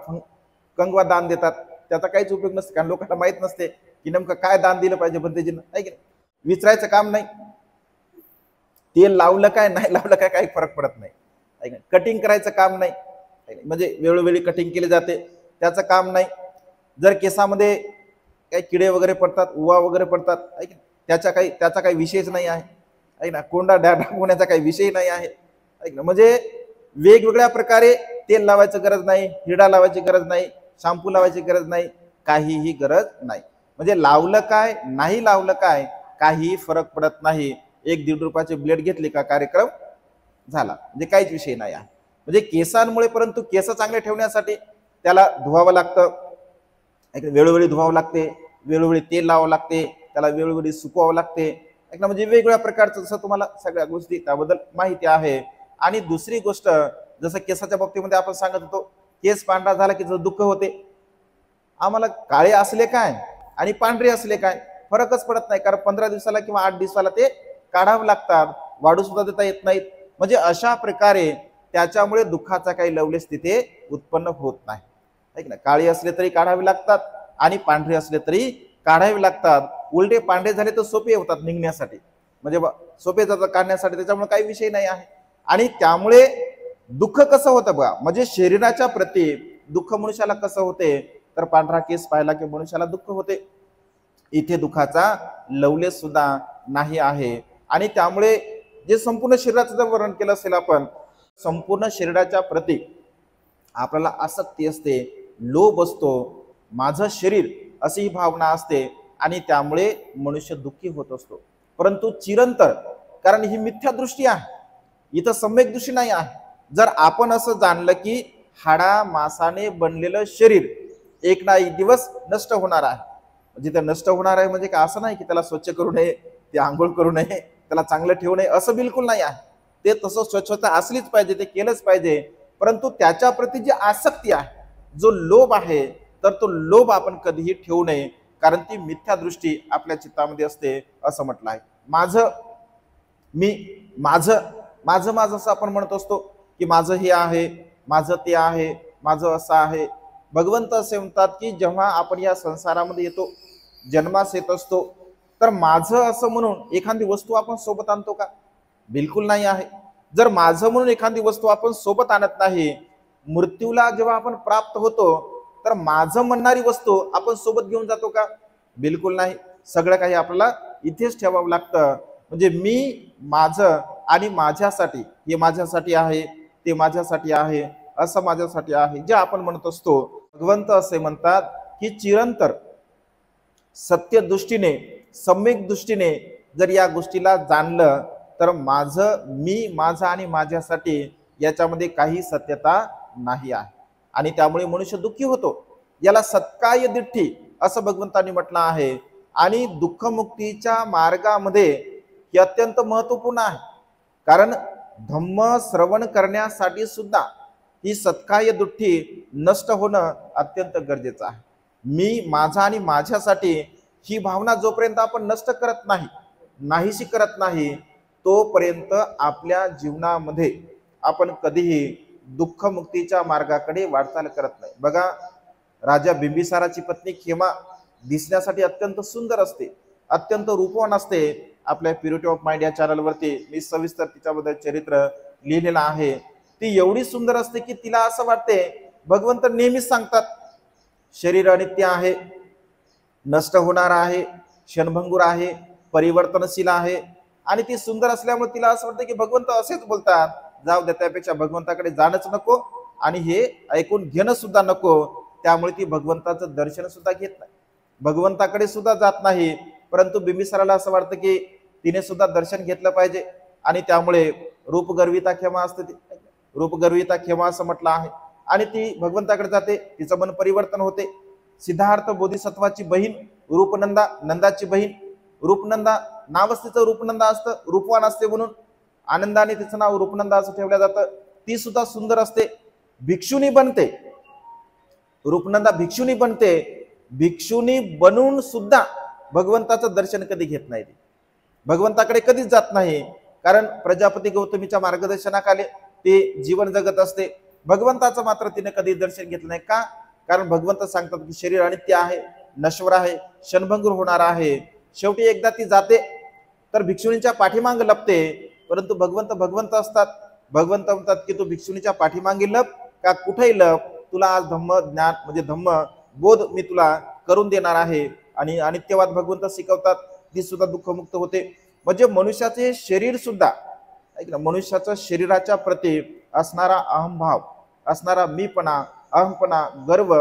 Speaker 1: कंगवा दान देतात, त्याचा काहीच उपयोग नसते, कारण लोकांना माहित नसते की नेमकं काय दान दिलं पाहिजे भंतेजींना, आहे की नाही. विचारायचं काम नाही, तेल लावलं काय नाही लावलं काय काही फरक पडत नाही. कटिंग करायचं काम नाही, म्हणजे वेळोवेळी कटिंग केली जाते, त्याचं काम नाही. जर केसामध्ये काही किडे वगैरे पडतात, उवा वगैरे पडतात, त्याचा काही विषयच नाही आहे ना. कोंडा दाखवण्याचा काही विषय नाही आहे ना. म्हणजे वेगवेगळ्या प्रकारे तेल लावायची गरज नाही, हिरडा लावायची गरज नाही, शॅम्पू लावायची गरज नाही, काहीही गरज नाही. म्हणजे लावलं काय नाही लावलं काय काही फरक पडत नाही. 1-1.5 रुपयाचे ब्लेड घेतले का कार्यक्रम झाला, म्हणजे काहीच विषय नाही आहे. म्हणजे केसांमुळे, परंतु केस चांगले ठेवण्यासाठी त्याला धुवावं लागतं, वेळोवेळी धुवावं लागते, वेळोवेळी तेल लावावं लागते, त्याला वेळोवेळी सुकवावं लागते. म्हणजे वेगवेगळ्या प्रकारचं, जसं तुम्हाला सगळ्या गोष्टी त्याबद्दल माहिती आहे. आणि दुसरी गोष्ट, जसं केसाच्या बाबतीमध्ये आपण सांगत होतो, केस पांढरा झाला की जर दुःख होते. आम्हाला काळे असले काय आणि पांढरे असले काय फरकच पडत नाही, कारण 15 दिवसाला किंवा 8 दिवसाला ते काढावं लागतात, वाढू सुद्धा देता येत नाहीत. म्हणजे अशा प्रकारे त्याच्यामुळे दुःखाचा काही लवलेस तिथे उत्पन्न होत नाही. ऐक ना, काळी असले तरी काढावे लागतात आणि पांढरे असले तरी काढावे लागतात. उलटे पांढरे झाले तर सोपे होतात निघण्यासाठी, म्हणजे सोपे जातात काढण्यासाठी, त्याच्यामुळे काही विषय नाही आहे. आणि त्यामुळे दुःख कसं होतं बघा, म्हणजे शरीराच्या प्रती दुःख मनुष्याला कसं होते, तर पांढरा केस पाहिला की मनुष्याला दुःख होते. इथे दुःखाचा लवलेस सुद्धा नाही आहे. आणि त्यामुळे जे संपूर्ण शरीराचं जर वर्णन केलं असेल आपण, संपूर्ण शरीराच्या प्रती आपल्याला आसक्ती असते, लोभ असतो, माझं शरीर अशी ही भावना असते आणि त्यामुळे मनुष्य दुःखी होत असतो. परंतु चिरंतर, कारण ही मिथ्या दृष्टी आहे, इथं सम्यक दृष्टी नाही आहे. जर आपण असं जाणलं की हाडा मासाने बनलेलं शरीर एक ना एक दिवस नष्ट होणार आहे, म्हणजे ते नष्ट होणार आहे म्हणजे काय असं नाही की त्याला स्वच्छ करू नये, ते आंघोळ करू नये, त्याला चांगलं ठेवू नये, असं बिलकुल नाही आहे. ते तसं स्वच्छता असलीच पाहिजे, ते केलंच पाहिजे. परंतु त्याच्या प्रती जी आसक्ती आहे, जो लोभ आहे, तर तो लोभ आपण कधीही ठेवू नये, कारण ती मिथ्या दृष्टी आपल्या चित्तामध्ये असते. असं म्हटलं आहे, माझं, मी, माझं, माझं माझं असं आपण म्हणत असतो की माझं हे आहे, माझं ते आहे, माझं असं आहे. भगवंत असे म्हणतात की जेव्हा आपण या संसारामध्ये येतो, जन्मास येत असतो, तर माझं असं म्हणून एखादी वस्तू आपण सोबत आणतो का? बिलकुल नाही आहे. जर माझं म्हणून एखादी वस्तू आपण सोबत आणत नाही, मृत्यूला जेव्हा आपण प्राप्त होतो, तर माझं म्हणणारी वस्तू आपण सोबत घेऊन जातो का? बिलकुल नाही. सगळं काही आपल्याला इथेच ठेवावं लागतं. म्हणजे मी, माझं आणि माझ्यासाठी, हे माझ्यासाठी आहे, ते माझ्यासाठी आहे, असं माझ्यासाठी आहे, जे आपण म्हणत असतो. भगवंत असे म्हणतात की चिरंतर सत्य दृष्टीने, सम्यक दृष्टीने जर या गोष्टीला जाणलं, तर माझं, मी, माझं आणि माझ्यासाठी याच्यामध्ये काही सत्यता नाही आहे. आणि त्यामुळे मनुष्य दुःखी होतो. याला सत्काय दिठ्ठी असं भगवंतांनी म्हटलं आहे. आणि दुःखमुक्तीच्या मार्गामध्ये हे अत्यंत महत्वपूर्ण आहे, कारण धम्म श्रवण करण्यासाठी सुद्धा ही सत्काय दृष्टी नष्ट होणं अत्यंत गरजेचं आहे. मी, माझा आणि माझ्यासाठी ही भावना जोपर्यंत आपण नष्ट करत नाही, नाहीशी करत नाही, तोपर्यंत आपल्या जीवनामध्ये आपण कधीही दुःखमुक्तीच्या मार्गाकडे वाटचाल करत नाही. बघा, राजा बिंबिसाराची पत्नी खेमा दिसण्यासाठी अत्यंत सुंदर असते, अत्यंत रूपवान असते. आपल्या प्युरिटी ऑफ माइंड या चॅनलवरती मी सविस्तर तिच्याबद्दल चरित्र लिहिलेलं आहे. ती एवढी सुंदर असते की तिला असं वाटते, भगवंत नेहमीच सांगतात शरीर अनित्य आहे, नष्ट होणार आहे, क्षणभंगूर आहे, परिवर्तनशील आहे. आणि ती सुंदर असल्यामुळे तिला असं वाटतं की भगवंत असेच बोलतात, जाऊ दे, त्यापेक्षा भगवंताकडे जाणंच नको आणि हे ऐकून घेणं सुद्धा नको. त्यामुळे ती भगवंताचं दर्शन सुद्धा घेत नाही, भगवंताकडे सुद्धा जात नाही. परंतु बिंबिसाराला असं वाटतं की तिने सुद्धा दर्शन घेतलं पाहिजे, आणि त्यामुळे रूपगर्विता क्षमा असते, ती रूपगर्विता क्षमा असं म्हटलं आहे. आणि ती भगवंताकडे जाते, तिचं मन परिवर्तन होते. सिद्धार्थ बोधिसत्वाची बहीण रूपनंदा, नंदाची बहीण रूपनंदा, नावच तिचं रूपनंदा असतं, रूपवान असते म्हणून आनंदाने तिचं नाव रूपनंदा असं ठेवलं जातं. ती सुद्धा सुंदर असते, भिक्षुनी बनते, रूपनंदा भिक्षुनी बनते. भिक्षुनी बनून सुद्धा भगवंताचं दर्शन कधी घेत नाही, भगवंताकडे कधीच जात नाही. कारण प्रजापती गौतमीच्या मार्गदर्शनाखाली ते जीवन जगत असते, भगवंताचं मात्र तिने कधी दर्शन घेतलं नाही. का? कारण भगवंत सांगतात की शरीर अनित्य आहे, नश्वर आहे, क्षणभंगूर होणार आहे. शेवटी एकदा ती जाते तर भिक्षुणीच्या पाठीमागे लपते. परंतु भगवंत भगवंत असतात, भगवंत म्हणतात की तू भिक्षुणीच्या पाठीमागे लप का कुठेही लप, तुला आज धम्म ज्ञान म्हणजे धम्म बोध मी तुला करून देणार आहे. आणि अनित्यवाद भगवंत शिकवतात, ती सुद्धा दुःखमुक्त होते. म्हणजे मनुष्याचे शरीर सुद्धा, ऐक ना, मनुष्याच्या शरीराच्या प्रती असणारा अहंभाव, असणारा मीपणा, अहंपणा, गर्व,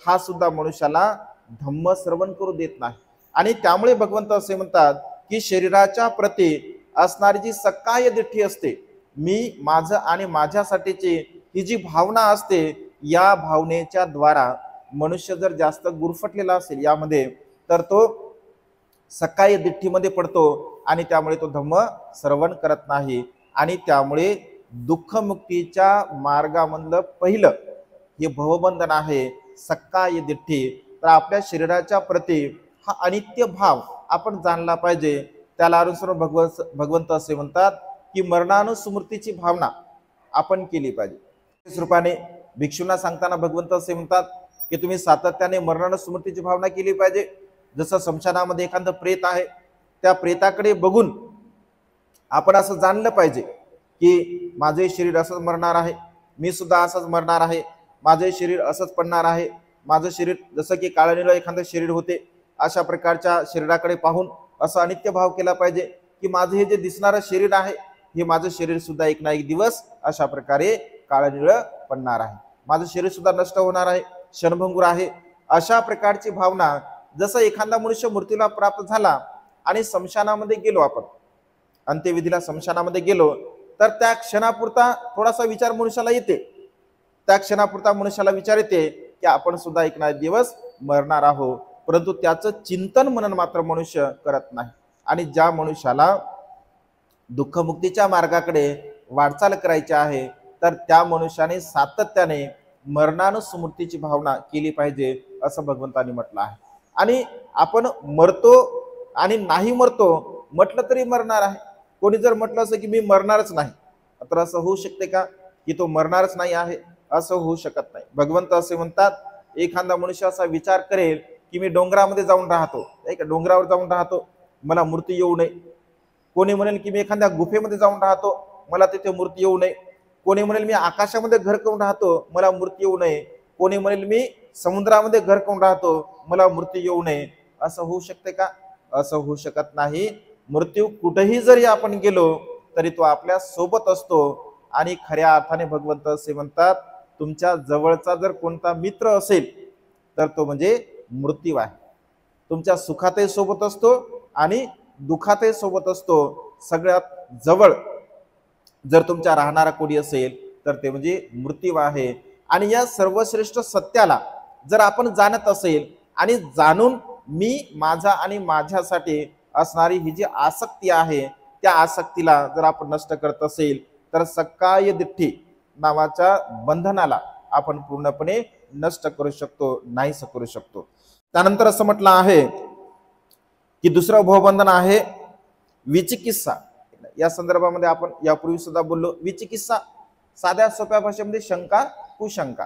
Speaker 1: हा सुद्धा मनुष्याला धम्म श्रवण करू देत नाही. आणि त्यामुळे भगवंत असे म्हणतात की शरीराच्या प्रती असणारी जी सकाय दिठ्ठी असते, मी, माझं आणि माझ्यासाठीची ही जी भावना असते, या भावनेच्या द्वारा मनुष्य जर जास्त गुरफटलेला असेल यामध्ये, तर तो सकाय दिठ्ठीमध्ये पडतो आणि त्यामुळे तो धम्म श्रवण करत नाही. आणि त्यामुळे दुःखमुक्तीच्या मार्गामधलं पहिलं हे भवबंधन आहे, सकाय दिठ्ठी. तर आपल्या शरीराच्या प्रती हा अनित्य भाव आपण जाणला पाहिजे. त्याला अनुसरून भगवंत असे म्हणतात की मरणानुस्मृतीची भावना आपण केली पाहिजे. रूपाने भिक्षूंना सांगताना भगवंत असे म्हणतात की तुम्ही सातत्याने मरणानं स्मृतीची भावना केली पाहिजे. जसं स्मशानामध्ये एखादं प्रेत आहे, त्या प्रेताकडे बघून आपण असं जाणलं पाहिजे की माझे शरीर असंच मरणार आहे, मी सुद्धा असंच मरणार आहे, माझे शरीर असंच पडणार आहे. माझं शरीर जसं की काळनिळं एखादं शरीर होते, अशा प्रकारच्या शरीराकडे पाहून असा अनित्य भाव केला पाहिजे की माझं हे जे दिसणारं शरीर आहे, हे माझं शरीर सुद्धा एक ना एक दिवस अशा प्रकारे काळनिळं पडणार आहे, माझं शरीर सुद्धा नष्ट होणार आहे, क्षणभंगूर आहे. अशा प्रकारची भावना, जसं एखादा मनुष्य मृत्यूला प्राप्त झाला आणि स्मशानामध्ये गेलो, आपण अंत्यविधीला स्मशानामध्ये गेलो, तर त्या क्षणापुरता थोडासा विचार मनुष्याला येते. त्या क्षणापुरता मनुष्याला विचार येते की आपण सुद्धा एक ना एक दिवस मरणार आहोत, परंतु त्याचं चिंतन मनन मात्र मनुष्य करत नाही. आणि ज्या मनुष्याला दुःखमुक्तीच्या मार्गाकडे वाटचाल करायची आहे, तर त्या मनुष्याने सातत्याने मरणानुस्मृतीची भावना केली पाहिजे, असं भगवंतांनी म्हटलं आहे. आणि आपण मरतो आणि नाही मरतो म्हटलं तरी मरणार आहे. कोणी जर म्हटलं असं की मी मरणारच नाही, तर असं होऊ शकते का की तो मरणारच नाही आहे? असं होऊ शकत नाही. भगवंत असे म्हणतात, एखादा मनुष्य असा विचार करेल की मी डोंगरामध्ये जाऊन राहतो, डोंगरावर जाऊन राहतो, मला मृत्यू येऊ नये. कोणी म्हणेल की मी एखाद्या गुफेमध्ये जाऊन राहतो, मला तिथे मृत्यू येऊ नये. कोणी म्हणेल मी आकाशामध्ये घर करून राहतो, मला मृत्यू येऊ नये. कोणी म्हणेल मी समुद्रामध्ये घर करून राहतो, मला मृत्यू येऊ नये. असं होऊ शकते का? असं होऊ शकत नाही. मृत्यू कुठेही जरी आपण गेलो तरी तो आपल्या सोबत असतो. आणि खऱ्या अर्थाने भगवंत असे म्हणतात, तुमच्या जवळचा जर कोणता मित्र असेल तर तो म्हणजे मृत्यू आहे. तुमच्या सुखातही सोबत असतो आणि दुःखातही सोबत असतो. सगळ्यात जवळ जर तुमच्या राहणारा कोणी असेल तर ते म्हणजे मृत्यू आहे. आणि या सर्वश्रेष्ठ सत्याला जर आपण जाणत असेल आणि जाणून मी, माझा आणि माझ्यासाठी असणारी ही जी आसक्ती आहे, त्या आसक्तीला जर आपण नष्ट करत असेल तर सक्काय दिठ्ठी नावाच्या बंधनाला आपण पूर्णपणे नष्ट करू शकतो, नाहीस करू शकतो. त्यानंतर असं म्हटलं आहे की दुसरं भवबंधन आहे विचिकित्सा. या संदर्भामध्ये आपण यापूर्वी सुद्धा बोललो. विचिकित्सा साध्या सोप्या भाषेमध्ये शंका कुशंका.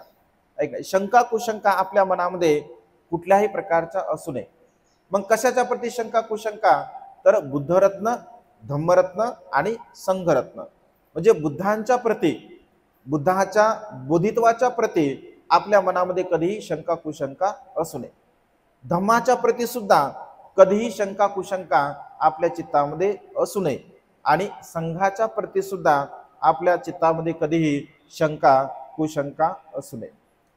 Speaker 1: शंका कुशंका आपल्या मनामध्ये कुठल्याही प्रकारच्या असू नये. मग कशाच्या प्रती शंका कुशंका? तर बुद्धरत्न, धम्मरत्न आणि संघरत्न, म्हणजे बुद्धांच्या प्रती, बुद्धाच्या बोधित्वाच्या प्रती आपल्या मनामध्ये कधीही शंका कुशंका असू नये. धम्माच्या प्रती सुद्धा कधीही शंका कुशंका आपल्या चित्तामध्ये असू नये. आणि संघाच्या प्रती सुद्धा आपल्या चित्तामध्ये कधीही शंका कुशंका असू नये.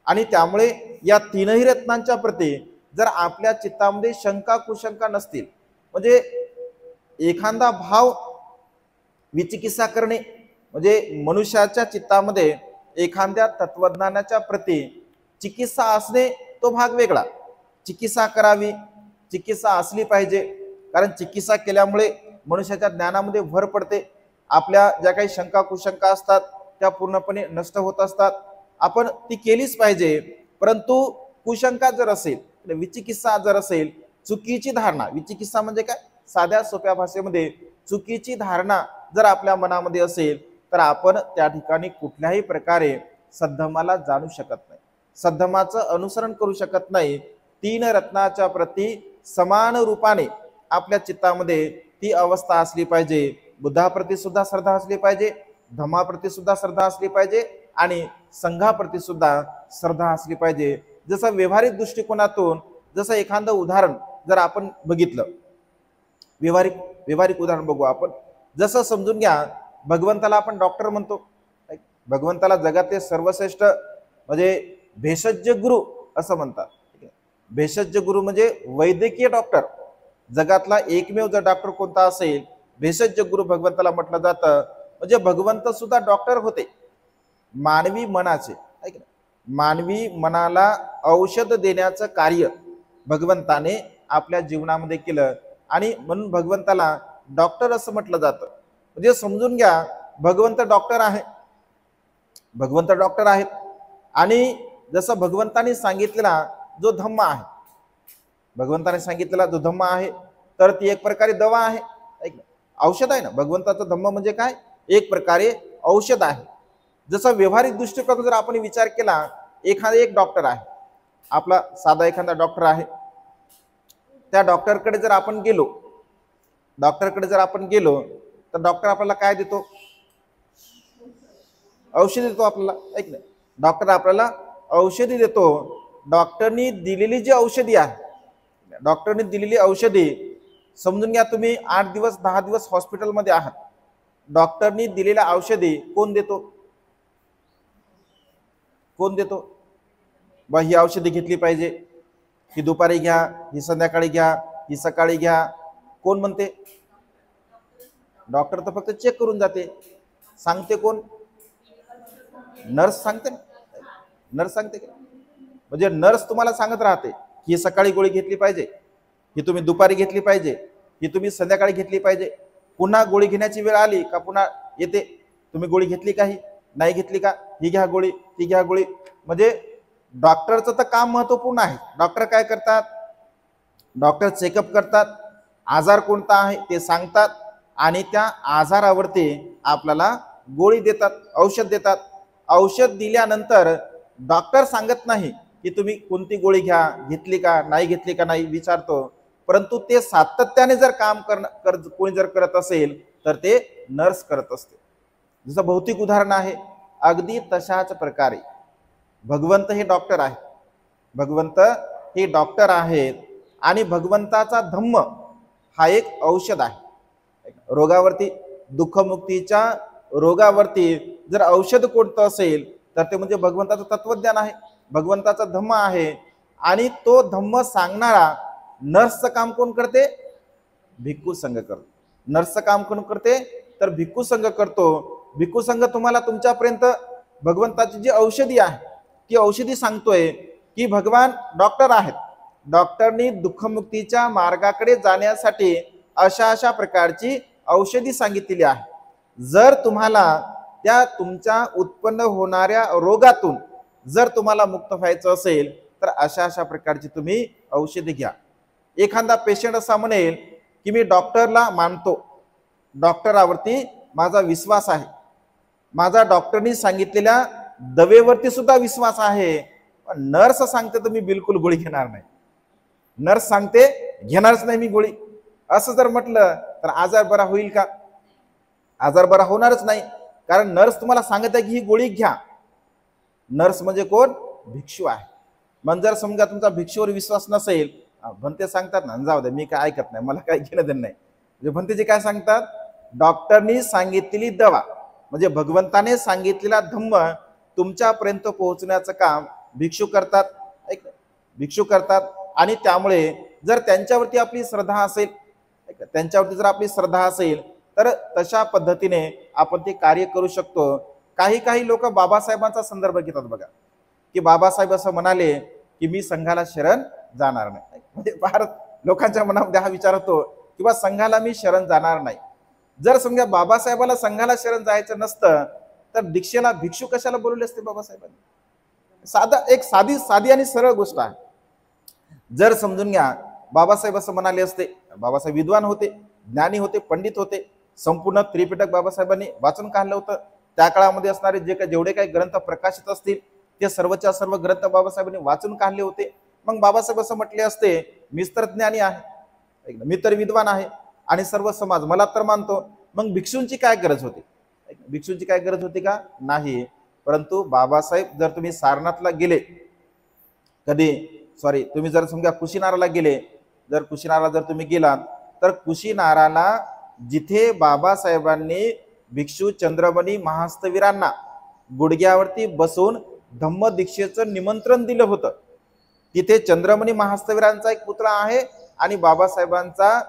Speaker 1: आणि त्यामुळे या तीनही रत्नांच्या प्रती जर आपल्या चित्तामध्ये शंका कुशंका नसतील, म्हणजे एखादा भाव विचिकित्सा करणे, म्हणजे मनुष्याच्या चित्तामध्ये एखाद्या तत्वज्ञानाच्या प्रती चिकित्सा असणे, तो भाग वेगळा. चिकित्सा करावी, चिकित्सा असली पाहिजे, कारण चिकित्सा केल्यामुळे मनुष्याच्या ज्ञानामध्ये भर पडते. आपल्या ज्या काही शंका कुशंका असतात त्या पूर्णपणे नष्ट होत असतात. आपण ती केलीच पाहिजे. परंतु कुशंका जर असेल, विचिकित्सा जर असेल, चुकीची धारणा, विचिकित्सा म्हणजे काय? साध्या सोप्या भाषेमध्ये चुकीची धारणा जर आपल्या मनामध्ये असेल तर आपण त्या ठिकाणी कुठल्याही प्रकारे सद्धमाला जाणू शकत नाही, सद्धमाचं अनुसरण करू शकत नाही. तीन रत्नाच्या प्रती समान रूपाने आपल्या चित्तामध्ये ती अवस्था असली पाहिजे. बुद्धाप्रती सुद्धा श्रद्धा असली पाहिजे, धम्माप्रती सुद्धा श्रद्धा असली पाहिजे आणि संघाप्रती सुद्धा श्रद्धा असली पाहिजे. जसं व्यावहारिक दृष्टिकोनातून, जसं एखादं उदाहरण जर आपण बघितलं, व्यावहारिक उदाहरण बघू आपण. जसं समजून घ्या, भगवंताला आपण डॉक्टर म्हणतो. भगवंताला जगातले सर्वश्रेष्ठ म्हणजे भेषज गुरु असं म्हणतात. भेषज गुरु म्हणजे वैद्यकीय डॉक्टर. जगातला एकमेव जर डॉक्टर कोणता असेल, भेषज गुरु भगवंताला म्हटलं जातं. म्हणजे भगवंत सुद्धा डॉक्टर होते मानवी मनाचे. मानवी मनाला औषध देण्याचं कार्य भगवंताने आपल्या जीवनामध्ये केलं आणि म्हणून भगवंताला डॉक्टर असं म्हटलं जातं. म्हणजे समजून घ्या, भगवंत डॉक्टर आहे, भगवंत डॉक्टर आहेत. आणि जसं भगवंताने सांगितलेला जो धम्म आहे, भगवंताने सांगितलेला जो धम्म आहे, तर ती एक प्रकारे दवा आहे, औषध आहे ना. भगवंताचं धम्म म्हणजे काय? एक प्रकारे औषध आहे. जसं व्यावहारिक दृष्टिकोन जर आपण विचार केला, एखादा एक डॉक्टर आहे, आपला साधा एखादा डॉक्टर आहे, त्या डॉक्टरकडे जर आपण गेलो, तर डॉक्टर आपल्याला काय देतो? औषधी देतो आपल्याला, ऐक नाही, डॉक्टर आपल्याला औषधी देतो. डॉक्टरनी दिलेली जी औषधी आहे, डॉक्टरने दिलेली औषधी, समजून घ्या तुम्ही 8 दिवस 10 दिवस हॉस्पिटलमध्ये आहात, डॉक्टरनी दिलेल्या औषधी कोण देतो? बा ही औषधी घेतली पाहिजे, ही दुपारी घ्या, ही संध्याकाळी घ्या, ही सकाळी घ्या, कोण म्हणते? डॉक्टर तर फक्त चेक करून जाते. सांगते कोण? नर्स सांगते. नर्स सांगते का? म्हणजे नर्स तुम्हाला सांगत राहते ही सकाळी गोळी घेतली पाहिजे, ही तुम्ही दुपारी घेतली पाहिजे, ही तुम्ही संध्याकाळी घेतली पाहिजे. पुन्हा गोळी घेण्याची वेळ आली का पुन्हा येते, तुम्ही गोळी घेतली का, ही नाही घेतली का, ही घ्या गोळी, ती घ्या गोळी. म्हणजे डॉक्टरचं तर काम महत्वपूर्ण आहे. डॉक्टर काय करतात? डॉक्टर चेकअप करतात, आजार कोणता आहे ते सांगतात आणि त्या आजारावरती आपल्याला गोळी देतात, औषध देतात. औषध दिल्यानंतर डॉक्टर सांगत नाही की तुम्ही कोणती गोळी घ्या, घेतली का नाही घेतली का नाही विचारतो, परंतु ते सातत्याने जर काम कोणी जर करत असेल तर ते नर्स करत असते. जसं भौतिक उदाहरण आहे, अगदी तशाच प्रकारे भगवंत हे डॉक्टर आहे. भगवंत हे डॉक्टर आहेत आणि भगवंताचा धम्म हा एक औषध आहे. रोगावरती, दुःखमुक्तीच्या रोगावरती जर औषध कोणतं असेल तर ते म्हणजे भगवंताचं तत्वज्ञान आहे, भगवंताचा धम्म आहे. आणि तो धम्म सांगणारा नर्सचं काम कोण करते? भिक्खू संघ करतो. नर्सचं काम कोण करते? तर भिक्खू संघ करतो. भिक्खू संघ तुम्हाला तुमच्यापर्यंत भगवंताची जी औषधी आहे ती औषधी सांगतोय की भगवान डॉक्टर आहेत, डॉक्टरनी दुःखमुक्तीच्या मार्गाकडे जाण्यासाठी अशा अशा प्रकारची औषधी सांगितलेली आहे. जर तुम्हाला त्या तुमच्या उत्पन्न होणाऱ्या रोगातून जर तुम्हाला मुक्त व्हायचं असेल तर अशा अशा प्रकारची तुम्ही औषधी घ्या. एखादा पेशंट असा म्हणेल की मी डॉक्टरला मानतो, डॉक्टरावरती माझा विश्वास आहे, माझा डॉक्टरनी सांगितलेल्या दवेवरती सुद्धा विश्वास आहे, पण नर्स सांगते तर मी बिलकुल गोळी घेणार नाही, नर्स सांगते घेणारच नाही मी गोळी, असं जर म्हटलं तर आजार बरा होईल का? आजार बरा होणारच नाही. कारण नर्स तुम्हाला सांगत आहे की ही गोळी घ्या. नर्स म्हणजे कोण? भिक्षू आहे. मग जर समजा तुमचा भिक्षूवर विश्वास नसेल, भंते सांगतात ना, जाऊ दे मी काय ऐकत नाही, मला काय घेणं देणं नाही, म्हणजे भंतेचे काय सांगतात? डॉक्टरनी सांगितलेली दवा म्हणजे भगवंताने सांगितलेला धम्म तुमच्यापर्यंत पोहोचण्याचं काम भिक्षू करतात. भिक्षू करतात. आणि त्यामुळे जर त्यांच्यावरती आपली श्रद्धा असेल, त्यांच्यावरती जर आपली श्रद्धा असेल तर तशा पद्धतीने आपण ते कार्य करू शकतो. काही काही लोक बाबासाहेबांचा संदर्भ घेतात बघा, की बाबासाहेब असं म्हणाले की मी संघाला शरण जाणार नाही. म्हणजे फार लोकांच्या मनामध्ये हा विचार होतो की बा संघाला मी शरण जाणार नाही. जर समजा बाबासाहेबाला संघाला शरण जायचं नसतं तर दीक्षेला भिक्षू कशाला बोलवले असते बाबासाहेबांनी? एक साधी आणि सरळ गोष्ट आहे. जर समजून घ्या बाबासाहेब असं म्हणाले असते, बाबासाहेब विद्वान होते, ज्ञानी होते, पंडित होते, संपूर्ण त्रिपिटक बाबासाहेबांनी वाचून काढलं होतं. त्या काळामध्ये असणारे जेवढे काही ग्रंथ प्रकाशित असतील ते सर्वच्या सर्व ग्रंथ बाबासाहेबांनी वाचून काढले होते. मग बाबासाहेब असं म्हटले असते मीच तर ज्ञानी आहे, मी तर विद्वान आहे आणि सर्व समाज मला तर मानतो. मग भिक्षूंची काय गरज होती? भिक्षूंची काय गरज होती का? नाही. परंतु बाबासाहेब जर तुम्ही सारनाथला गेले, तुम्ही जर समजा कुशीनाराला गेले, जर कुशीनाराला जर तुम्ही गेलात तर कुशीनाराला जिथे बाबासाहेबांनी भिक्षू चंद्रमणी महास्तवीरांना गुडघ्यावरती बसून धम्म दीक्षेचं निमंत्रण दिलं होतं, तिथे चंद्रमणी महास्तवीरांचा एक पुतळा आहे आणि बाबासाहेबांचा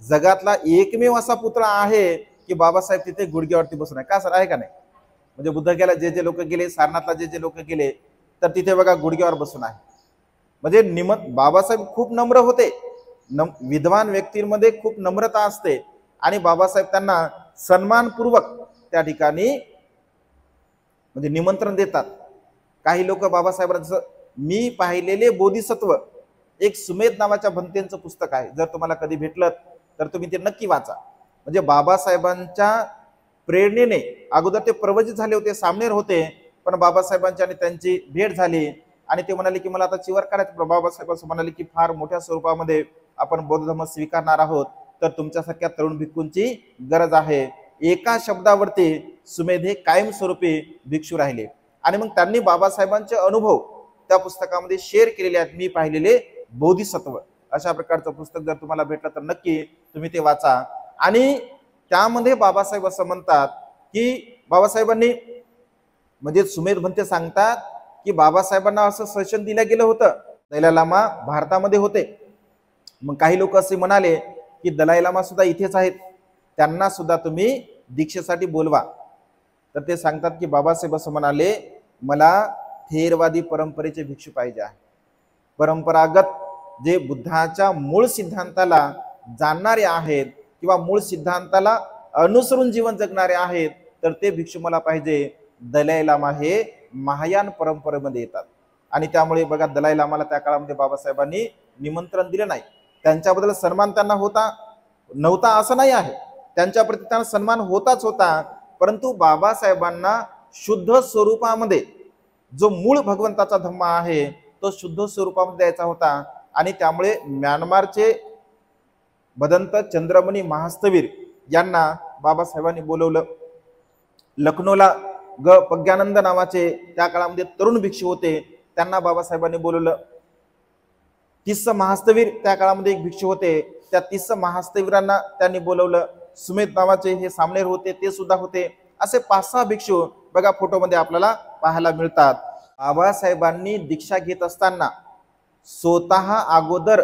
Speaker 1: जगातला एकमेव असा पुतळा आहे की बाबासाहेब तिथे गुडघ्यावरती बसून आहे. का सर, आहे का नाही? म्हणजे बुद्धगयाला जे लोक गेले, सारनाथला जे लोक गेले तर तिथे बघा गुडघ्यावर बसून आहे. म्हणजे बाबासाहेब खूप नम्र होते. विद्वान व्यक्तींमध्ये खूप नम्रता असते आणि बाबासाहेब त्यांना सन्मानपूर्वक त्या ठिकाणी म्हणजे निमंत्रण देतात. काही लोक बाबासाहेबांचं मी पाहिलेले बोधिसत्व, एक सुमेध नावाच्या भंतेंचं पुस्तक आहे, जर तुम्हाला कधी भेटलं तर तुम्ही ते नक्की वाचा. म्हणजे बाबासाहेबांच्या प्रेरणेने अगोदर ते प्रवचित झाले होते, सामनेर होते, पण बाबासाहेबांची आणि त्यांची भेट झाली आणि ते म्हणाले की मला आता चिवर काढायचं. बाबासाहेब असं म्हणाले की फार मोठ्या स्वरूपामध्ये आपण बौद्ध धर्म स्वीकारणार आहोत, तर तुमच्यासारख्या तरुण भिक्खूंची गरज आहे. एका शब्दावरती सुमेध हे कायमस्वरूपी भिक्षू राहिले. आणि मग त्यांनी बाबासाहेबांचे अनुभव त्या पुस्तकामध्ये शेअर केलेले आहेत. मी पाहिलेले बोधिसत्व अशा प्रकारचं पुस्तक जर तुम्हाला भेटलं तर नक्की तुम्ही ते वाचा. आणि त्यामध्ये बाबासाहेब असं म्हणतात की बाबासाहेबांनी म्हणजे सुमेध भंते सांगतात की बाबासाहेबांना असं सजेशन दिलं गेलं होतं. दलाई लामा भारतामध्ये होते. मग काही लोक असे म्हणाले की दलाई लामा सुद्धा इथेच आहेत, त्यांना सुद्धा तुम्ही दीक्षेसाठी बोलवा. तर ते सांगतात की बाबासाहेब असं म्हणाले, मला थेरवादी परंपरेचे भिक्षू पाहिजे आहे. परंपरागत जे बुद्धाच्या मूळ सिद्धांताला जाणणारे आहेत किंवा मूळ सिद्धांताला अनुसरून जीवन जगणारे आहेत, तर ते भिक्षू मला पाहिजे. दलाई लामा हे महायान परंपरेमध्ये येतात. आणि त्यामुळे बघा, दलाई लामाला त्या काळामध्ये बाबासाहेबांनी निमंत्रण दिले नाही. त्यांच्याबद्दल सन्मान त्यांना होता नव्हता असं नाही आहे, त्यांच्याप्रती त्यांना सन्मान होताच होता. परंतु बाबासाहेबांना शुद्ध स्वरूपामध्ये जो मूळ भगवंताचा धम्म आहे तो शुद्ध स्वरूपामध्ये द्यायचा होता. आणि त्यामुळे म्यानमारचे भदंत चंद्रमणी महास्तवीर यांना बाबासाहेबांनी बोलवलं. लखनौला प्रज्ञानंद नावाचे त्या काळामध्ये तरुण भिक्षू होते, त्यांना बाबासाहेबांनी बोलवलं. 30 महास्तवीर त्या काळामध्ये एक भिक्षू होते, त्या 30 महास्तवीरांना त्यांनी बोलवलं. सुमेध नावाचे हे सामनेर होते, ते सुद्धा होते. असे 5-6 भिक्षू बघा फोटोमध्ये आपल्याला पाहायला मिळतात. बाबासाहेबांनी दीक्षा घेत असताना स्वतः अगोदर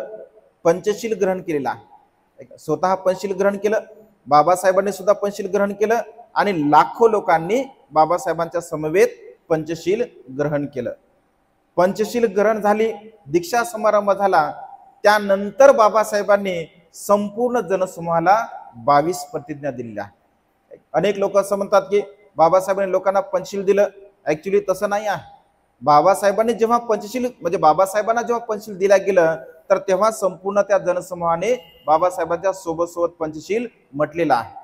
Speaker 1: पंचशील ग्रहण केलेला आहे. स्वतः पंचशील ग्रहण केलं, बाबासाहेबांनी सुद्धा पंचशील ग्रहण केलं आणि लाखो लोकांनी बाबासाहेबांच्या समवेत पंचशील ग्रहण केलं. पंचशील ग्रहण झाली, दीक्षा समारंभ झाला. त्यानंतर बाबासाहेबांनी संपूर्ण जनसमूहाला 22 प्रतिज्ञा दिलेल्या आहेत. अनेक लोक असं म्हणतात की बाबासाहेबांनी लोकांना पंचशील दिलं. ऍक्च्युली तसं नाही आहे. बाबासाहेबांनी जेव्हा पंचशील म्हणजे बाबासाहेबांना जेव्हा पंचशील दिल्या गेलं तर तेव्हा संपूर्ण त्या जनसमूहाने बाबासाहेबांच्या सोबत पंचशील म्हटलेलं आहे.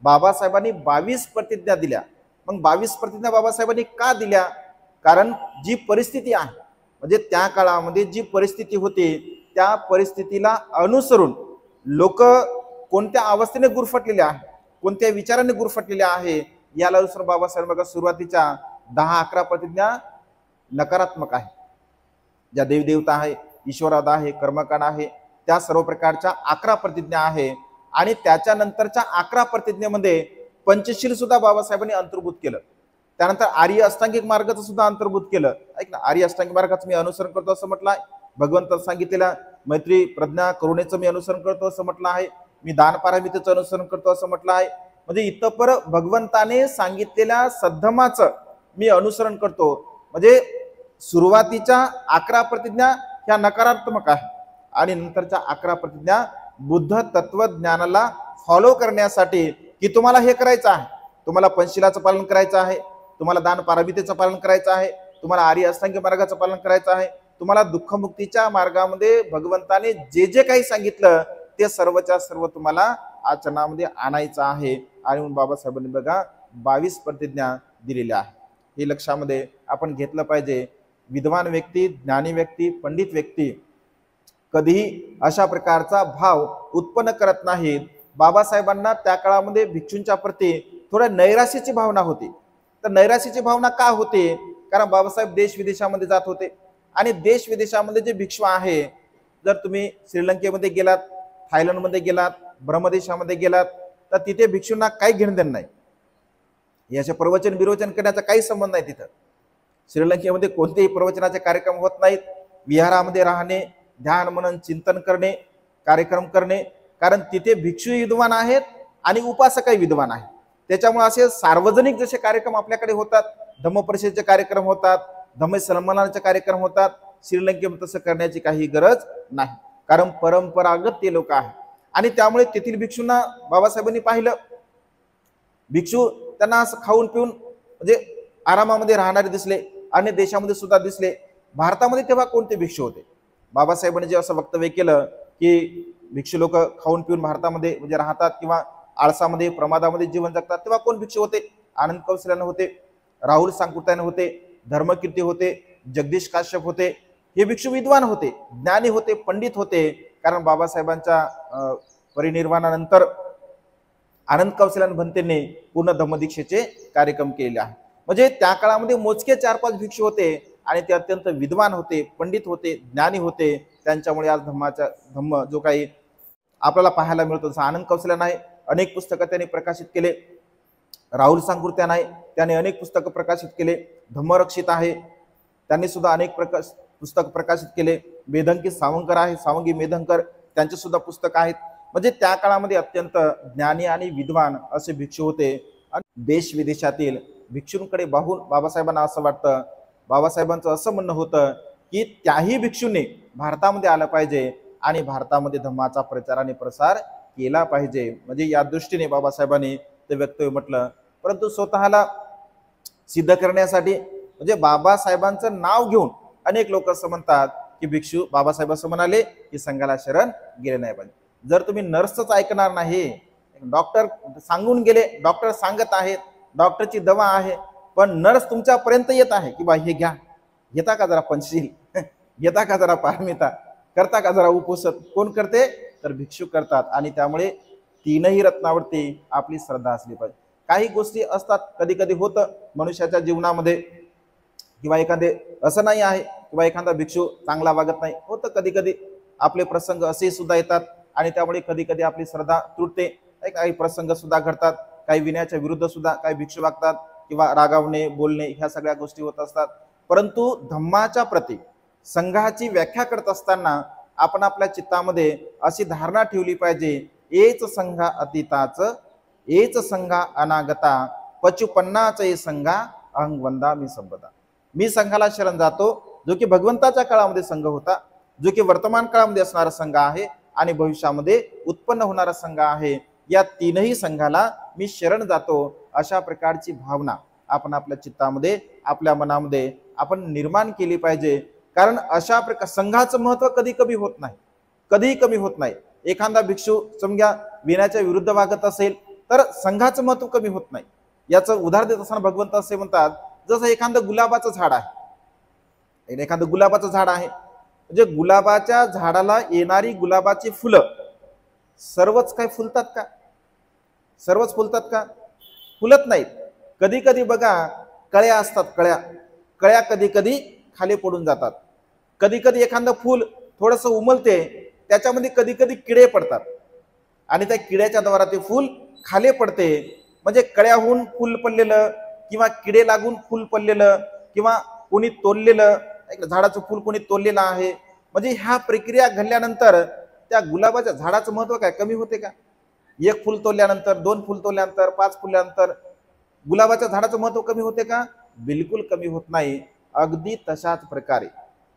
Speaker 1: बाबासाहेबांनी 22 प्रतिज्ञा दिल्या. मग 22 प्रतिज्ञा बाबासाहेबांनी का दिल्या? कारण जी परिस्थिती आहे म्हणजे त्या काळामध्ये जी परिस्थिती होती त्या परिस्थितीला अनुसरून लोक कोणत्या अवस्थेने गुरफटलेले आहे, कोणत्या विचाराने गुरफटलेले आहे, याला अनुसरून बाबासाहेब बघा सुरुवातीच्या 10-11 प्रतिज्ञा नकारात्मक आहे. ज्या देवदेवता आहे, ईश्वराद आहे, कर्मकांड आहे, त्या सर्व प्रकारच्या 11 प्रतिज्ञा आहे. आणि त्याच्यानंतरच्या 11 प्रतिज्ञेमध्ये पंचशील सुद्धा बाबासाहेबांनी अंतर्भूत केलं. त्यानंतर आर्य अष्टांगिक मार्गाचं सुद्धा अंतर्भूत केलं. ऐक ना, आर्य अष्टांगिक मार्गाचं मी अनुसरण करतो असं म्हटलं आहे. भगवंत सांगितलेल्या मैत्री प्रज्ञा करुणेचं मी अनुसरण करतो असं म्हटलं आहे. मी दान पारामितेचं अनुसरण करतो असं म्हटलं आहे. म्हणजे इतपर भगवंताने सांगितलेल्या सद्धमाचं मी अनुसरण करतो. म्हणजे सुरुवातीच्या 11 प्रतिज्ञा ह्या नकारात्मक आहे आणि नंतरच्या 11 प्रतिज्ञा बुद्ध तत्वज्ञानाला फॉलो करण्यासाठी की तुम्हाला हे करायचं आहे, तुम्हाला पंचशीलाचं पालन करायचं आहे, तुम्हाला दान पारामितेचं पालन करायचं आहे, तुम्हाला आर्य अष्टांगिक मार्गाचं पालन करायचं आहे, तुम्हाला दुःखमुक्तीच्या मार्गामध्ये भगवंताने जे जे काही सांगितलं ते सर्वच्या सर्व तुम्हाला आचरणामध्ये आणायचं आहे. आणि म्हणून बाबासाहेबांनी बघा 22 प्रतिज्ञा दिलेल्या आहे. हे लक्षामध्ये आपण घेतलं पाहिजे. विद्वान व्यक्ती, ज्ञानी व्यक्ती, पंडित व्यक्ती कधीही अशा प्रकारचा भाव उत्पन्न करत नाहीत. बाबासाहेबांना त्या काळामध्ये भिक्षूंच्या प्रती थोड्या नैराश्याची भावना होती. तर नैराश्याची भावना का होते? कारण बाबासाहेब देश विदेशामध्ये जात होते आणि देश विदेशामध्ये जे भिक्षू आहे, जर तुम्ही श्रीलंकेमध्ये गेलात, थायलंडमध्ये गेलात, ब्रह्मदेशामध्ये गेलात तर तिथे भिक्षूंना काही घेणं देणं नाही. याचे प्रवचन विरोचन करण्याचा काही संबंध नाही. तिथं श्रीलंकेमध्ये कोणतेही प्रवचनाचे कार्यक्रम होत नाहीत. विहारामध्ये राहणे, ध्यान मनन चिंतन करणे, कार्यक्रम करणे, कारण तिथे भिक्षू विद्वान आहेत आणि उपासकही विद्वान आहेत. त्याच्यामुळे असे सार्वजनिक जसे कार्यक्रम आपल्याकडे होतात, धम्मपरिषदेचे कार्यक्रम होतात, धम्म सन्मानाचे कार्यक्रम होतात, श्रीलंकेमध्ये तसं करण्याची काही गरज नाही. कारण परंपरागत ते लोक आहेत. आणि त्यामुळे तेथील भिक्षूंना बाबासाहेबांनी पाहिलं. भिक्षू त्यांना असं खाऊन पिऊन म्हणजे आरामामध्ये राहणारे दिसले. अन्य देशामध्ये सुद्धा दिसले. भारतामध्ये तेव्हा कोणते भिक्षू होते? बाबासाहेबांनी जे असं वक्तव्य केलं की भिक्षू लोक खाऊन पिऊन भारतामध्ये म्हणजे राहतात किंवा आळसामध्ये प्रमादामध्ये जीवन जगतात, तेव्हा कोण भिक्षू होते? आनंद कौशल्याने होते, राहुल सांकुताने होते, धर्मकीर्ती होते, जगदीश काश्यप होते, हे भिक्षू विद्वान होते, ज्ञानी होते, पंडित होते. कारण बाबासाहेबांच्या परिनिर्वाणानंतर आनंद कौशल्यान भंतेंनी पूर्ण धम्मदीक्षेचे कार्यक्रम केलेले आहे. म्हणजे त्या काळामध्ये मोजके 4-5 भिक्षू होते आणि ते अत्यंत विद्वान होते, पंडित होते, ज्ञानी होते. त्यांच्यामुळे आज धम्म जो काही आपल्याला पाहायला मिळतो, जसं आनंद कौशल्यान आहे, अनेक पुस्तकं त्यांनी प्रकाशित केले. राहुल सांकृत्यान आहे, त्याने अनेक पुस्तकं प्रकाशित केले. धम्मरक्षित आहे, त्यांनी सुद्धा अनेक पुस्तक प्रकाशित केले. मेधंकी सावंकर आहे, सावंगी मेधंकर, त्यांचे सुद्धा पुस्तक आहेत. म्हणजे त्या काळामध्ये अत्यंत ज्ञानी आणि विद्वान असे भिक्षू होते. आणि देश विदेशातील भिक्षूंकडे पाहून बाबासाहेबांना असं वाटतं, बाबासाहेबांचं असं म्हणणं होतं की त्याही भिक्षूंनी भारतामध्ये आलं पाहिजे आणि भारतामध्ये धम्माचा प्रचार आणि प्रसार केला पाहिजे. म्हणजे या दृष्टीने बाबासाहेबांनी ते वक्तव्य म्हटलं. परंतु स्वतःला सिद्ध करण्यासाठी म्हणजे बाबासाहेबांचं नाव घेऊन अनेक लोक असं म्हणतात की भिक्षू बाबासाहेब असं म्हणाले की संघाला शरण गेले नाही पाहिजे. जर तुम्ही नर्सच ऐकणार नाही, डॉक्टर सांगून गेले, डॉक्टर सांगत आहेत, डॉक्टरची दवा आहे, पण नर्स तुमच्यापर्यंत येत आहे की बा हे घ्या, घेता का जरा पंचशील, घेता का जरा पारमिता, करता का जरा उपवास, कोण करते तर भिक्षू करतात. आणि त्यामुळे तीनही रत्नावरती आपली श्रद्धा असली पाहिजे. काही गोष्टी असतात, कधी कधी होतं मनुष्याच्या जीवनामध्ये, किंवा एखादे असं नाही आहे किंवा एखादा भिक्षू चांगला वागत नाही, होतं कधी कधी आपले प्रसंग असे सुद्धा येतात आणि त्यामुळे कधी कधी आपली श्रद्धा तुटते. काही प्रसंग सुद्धा घडतात, काही विनयाच्या विरुद्ध सुद्धा काही भिक्षू वागतात किंवा रागावणे, बोलणे, ह्या सगळ्या गोष्टी होत असतात. परंतु धम्माच्या प्रती संघाची व्याख्या करत असताना आपण आपल्या चित्तामध्ये अशी धारणा ठेवली पाहिजे, एच संघा अतीताच, एच संघा अनागता, पचुपन्नाच संघा अहंग वंदामी संपदा. मी संघाला शरण जातो, जो की भगवंताच्या काळामध्ये संघ होता, जो की वर्तमान काळामध्ये असणारा संघ आहे आणि भविष्यामध्ये उत्पन्न होणारा संघ आहे. या तीनही संघाला मी शरण जातो, अशा प्रकारची भावना आपण आपल्या चित्तामध्ये, आपल्या मनामध्ये आपण निर्माण केली पाहिजे. कारण अशा प्रकार संघाचं महत्व कधी कमी होत नाही, कधीही कमी होत नाही. एखादा भिक्षू समजा विनयाच्या विरुद्ध वागत असेल तर संघाचं महत्व कमी होत नाही. याचं उदाहरण देत असताना भगवंत असे म्हणतात, जसं एखादं गुलाबाचं झाड आहे, एखादं गुलाबाचं झाड आहे, म्हणजे गुलाबाच्या झाडाला येणारी गुलाबाची फुलं सर्वच काय फुलतात का? सर्वच फुलतात का? फुलत नाहीत. कधी कधी बघा कळ्या असतात, कळ्या कधी कधी खाली पडून जातात. कधी कधी एखादं फूल थोडंसं उमलते, त्याच्यामध्ये कधी कधी किडे पडतात आणि त्या किड्याच्या द्वारा ते फूल खाली पडते. म्हणजे कळ्याहून फूल पडलेलं किंवा किडे लागून फूल पडलेलं किंवा कोणी तोडलेलं झाडाचं फूल कोणी तोडलेलं आहे. म्हणजे ह्या प्रक्रिया घडल्यानंतर त्या गुलाबाच्या झाडाचं महत्व काय कमी होते का? एक फूल तोडल्यानंतर, 2 फूल तोडल्यानंतर, 5 फुल्यानंतर गुलाबाच्या झाडाचं महत्व कमी होते का? बिलकुल कमी होत नाही. अगदी तशाच प्रकारे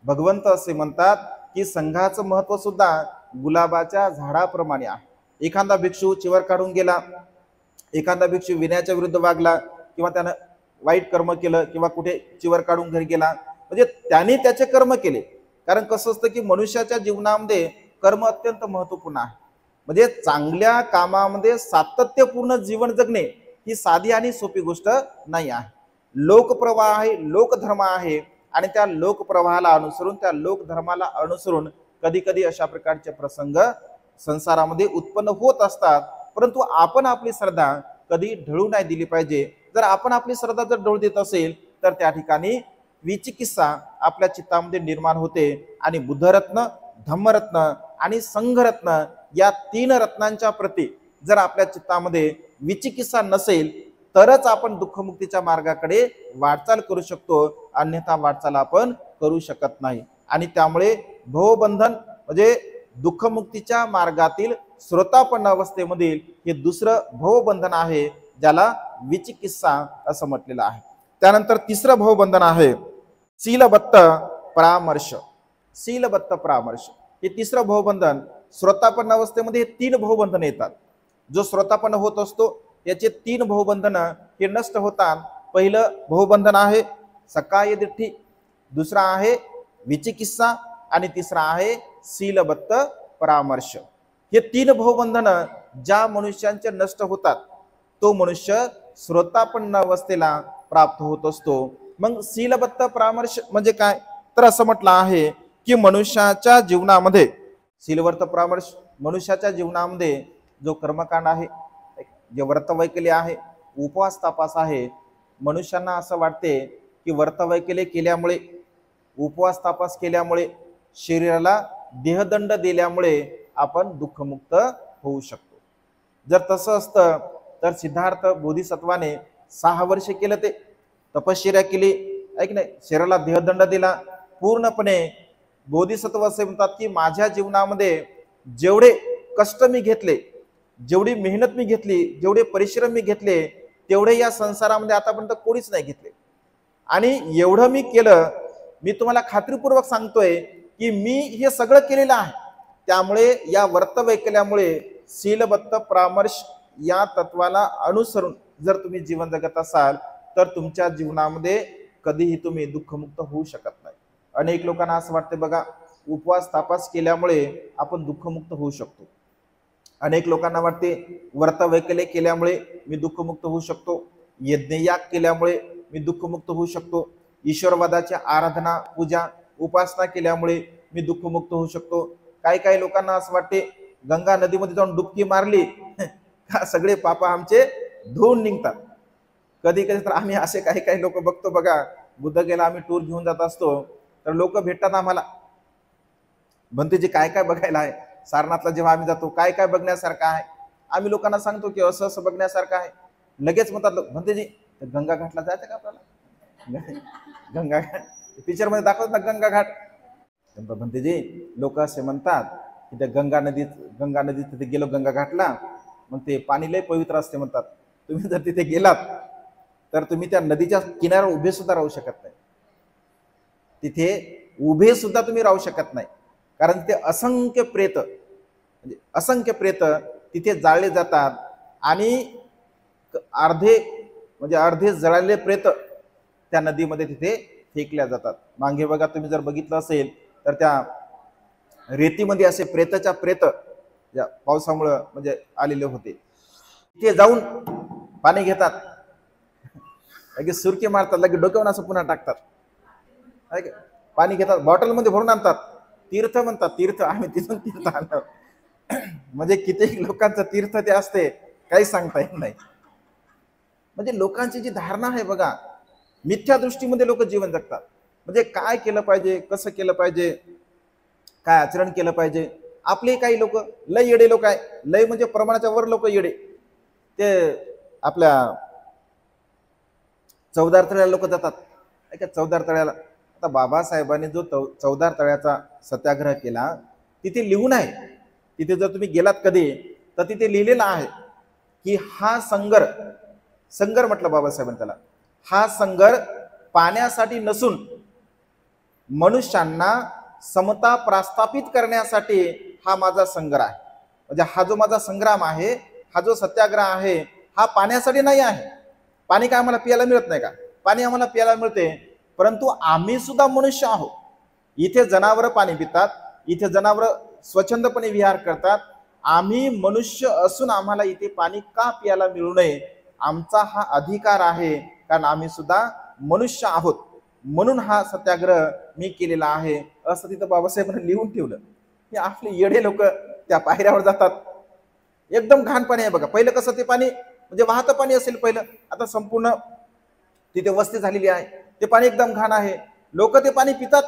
Speaker 1: भगवंत असे म्हणतात की संघाचं महत्व सुद्धा गुलाबाच्या झाडाप्रमाणे आहे. एखादा भिक्षू चिवर काढून गेला, एखादा भिक्षू विनयाच्या विरुद्ध वागला किंवा त्यानं वाईट कर्म केलं किंवा कुठे चिवर काढून घरी गेला, म्हणजे त्याने त्याचे कर्म केले. कारण कसं असतं की मनुष्याच्या जीवनामध्ये कर्म अत्यंत महत्वपूर्ण आहे. म्हणजे चांगल्या कामामध्ये सातत्यपूर्ण जीवन जगणे ही साधी आणि सोपी गोष्ट नाही आहे. लोकप्रवाह आहे, लोकधर्म आहे आणि त्या लोकप्रवाहाला अनुसरून, त्या लोकधर्माला अनुसरून कधी कधी अशा प्रकारचे प्रसंग संसारामध्ये उत्पन्न होत असतात. परंतु आपण आपली श्रद्धा कधी ढळू नाही दिली पाहिजे. जर आपण आपली श्रद्धा जर ढळू देत असेल तर त्या ठिकाणी विचिकित्सा आपल्या चित्तामध्ये निर्माण होते आणि बुद्धरत्न, धम्मरत्न आणि संघरत्न या 3 रत्नांच्या प्रती जर आपल्या चित्तामध्ये विचिकित्सा नसेल तरच आपण दुःखमुक्तीच्या मार्गाकडे वाटचाल करू शकतो, अन्यथा वाटचाल आपण करू शकत नाही. आणि त्यामुळे भवबंधन म्हणजे दुःखमुक्तीच्या मार्गातील श्रोतापन्न अवस्थेमधील हे दुसरं भवबंधन आहे, ज्याला विचिकित्सा असं म्हटलेलं आहे. त्यानंतर तिसरं भवबंधन आहे शीलबद्ध परामर्श. शीलबद्ध परामर्श हे तिसरं भवबंधन. श्रोतापन्न अवस्थेमध्ये 3 भवबंधन येतात. जो श्रोतापन्न होत असतो याचे 3 भवबंधन हे नष्ट होतात. पहिलं भवबंधन आहे सकाय दिठ्ठी, दुसरा आहे विचिकित्सा आणि तिसरा आहे शीलबद्ध परामर्श. हे 3 भवबंधन ज्या मनुष्यांचे नष्ट होतात तो मनुष्य श्रोतापन्न अवस्थेला प्राप्त होत असतो. मग शीलबद्ध परामर्श म्हणजे काय, तर असं म्हटलं आहे की मनुष्याच्या जीवनामध्ये शीलबद्ध परामर्श मनुष्याच्या जीवनामध्ये जो कर्मकांड आहे, जे व्रतवैकल्य आहे, उपवास तपास आहे, मनुष्यांना असं वाटते की व्रतवैकल्य केल्यामुळे, उपवास तपास केल्यामुळे, शरीराला देहदंड दिल्यामुळे आपण दुःखमुक्त होऊ शकतो. जर तसं असतं तर सिद्धार्थ बोधिसत्वाने 6 वर्ष केलं, ते तपश्चर्या केली, ऐक नाही, शरीराला देहदंड दिला पूर्णपणे. बोधिसत्व असे म्हणतात की माझ्या जीवनामध्ये जेवढे कष्ट मी घेतले, जेवढी मेहनत मी घेतली, जेवढे परिश्रम मी घेतले, तेवढे या संसारामध्ये आतापर्यंत कोणीच नाही घेतले. आणि एवढं मी केलं, मी तुम्हाला खात्रीपूर्वक सांगतोय की मी हे सगळं केलेलं आहे. त्यामुळे या व्रतवैकल्यामुळे शीलबद्ध परामर्श या तत्वाला अनुसरून जर तुम्ही जीवन जगत असाल तर तुमच्या जीवनामध्ये कधीही तुम्ही दुःखमुक्त होऊ शकत नाही. अनेक लोकांना असं वाटते बघा, उपवास तापास केल्यामुळे आपण दुःखमुक्त होऊ शकतो. अनेक लोकांना वाटते व्रतवैकल्य केल्यामुळे मी दुःखमुक्त होऊ शकतो, यज्ञयाग केल्यामुळे मी दुःखमुक्त होऊ शकतो, ईश्वरवादाची आराधना पूजा उपासना केल्यामुळे मी दुःखमुक्त होऊ शकतो. काही काही लोकांना असं वाटते गंगा नदीमध्ये जाऊन डुबकी मारली का सगळे पाप आमचे धुवून निघतात. कधी कधी तर आम्ही असे काही काही लोक बघतो बघा, बुद्धगयेला आम्ही टूर घेऊन जात असतो तर लोक भेटतात आम्हाला, भंतेजी काय काय बघायला आहे, सारनाथला जेव्हा आम्ही जातो काय काय बघण्यासारखं आहे, आम्ही लोकांना सांगतो की असं असं बघण्यासारखं आहे. लगेच म्हणतात लोक, भंतेजी गंगा घाटला जायचं का आपल्याला, गंगा घाट पिक्चर मध्ये दाखवत ना गंगा घाट. भंतेजी लोक असे म्हणतात की त्या गंगा नदीत तिथे गेलो गंगा घाटला, मग ते पाणी लय पवित्र असते म्हणतात. तुम्ही जर तिथे गेलात तर तुम्ही त्या नदीच्या किनाऱ्यावर उभे सुद्धा राहू शकत नाही, तिथे उभे सुद्धा तुम्ही राहू शकत नाही. कारण ते असंख्य प्रेत, म्हणजे असंख्य प्रेत तिथे जाळले जातात आणि अर्धे जळालेले प्रेत त्या नदीमध्ये तिथे फेकल्या जातात. मागे बघा तुम्ही जर बघितलं असेल तर त्या रेतीमध्ये असे प्रेतच्या प्रेत या पावसामुळं म्हणजे आलेले होते. ते जाऊन पाणी घेतात, लगेच सुरकी मारतात, लगेच डोक्यावर असं पुन्हा टाकतात, पाणी घेतात, बॉटलमध्ये भरून आणतात, तीर्थ म्हणतात, तीर्थ आम्ही तिथून तीर्थ आणतो. म्हणजे किती लोकांचं तीर्थ ते असते काही सांगता येत नाही. म्हणजे लोकांची जी धारणा आहे बघा, मिथ्या दृष्टीमध्ये लोक जीवन जगतात. म्हणजे काय केलं पाहिजे, कसं केलं पाहिजे, काय आचरण केलं पाहिजे. आपले काही लोक लय येडे लोक आहे, लय म्हणजे प्रमाणाच्या वर लोक येडे. ते आपल्या चौदार तळ्याला लोक जातात, ऐका चौदार तळ्याला. आता बाबासाहेबांनी जो चौदार तळ्याचा सत्याग्रह केला तिथे लिहून आहे, तिथे जर तुम्ही गेलात कधी तर तिथे लिहिलेलं आहे की हा संगर म्हटलं बाबासाहेबांनी त्याला, हा संगर पाण्यासाठी नसून मनुष्यांना समता प्रस्थापित करण्यासाठी हा माझा संग्रह आहे. म्हणजे हा जो माझा संग्राम आहे, हा जो सत्याग्रह आहे, हा पाण्यासाठी नाही आहे. पाणी काय आम्हाला पियाला मिळत नाही का, पाणी आम्हाला पियाला मिळते, परंतु आम्ही सुद्धा मनुष्य आहोत. इथे जनावर पाणी पितात, इथे जनावर स्वच्छंदपणे विहार करतात, आम्ही मनुष्य असून आम्हाला इथे पाणी का पियाला मिळू नये, आमचा हा अधिकार आहे, कारण आम्ही सुद्धा मनुष्य आहोत, म्हणून हा सत्याग्रह मी केलेला आहे, असं तिथं बाबासाहेबांनी लिहून ठेवलं. हे आपले येडे लोक त्या पायऱ्यावर जातात, एकदम घाण पाणी आहे बघा. पहिलं कसं ते पाणी म्हणजे वाहतं पाणी असेल पहिलं, आता संपूर्ण तिथे वस्ती झालेली आहे, ते पाणी एकदम घाण आहे. लोक ते पाणी पितात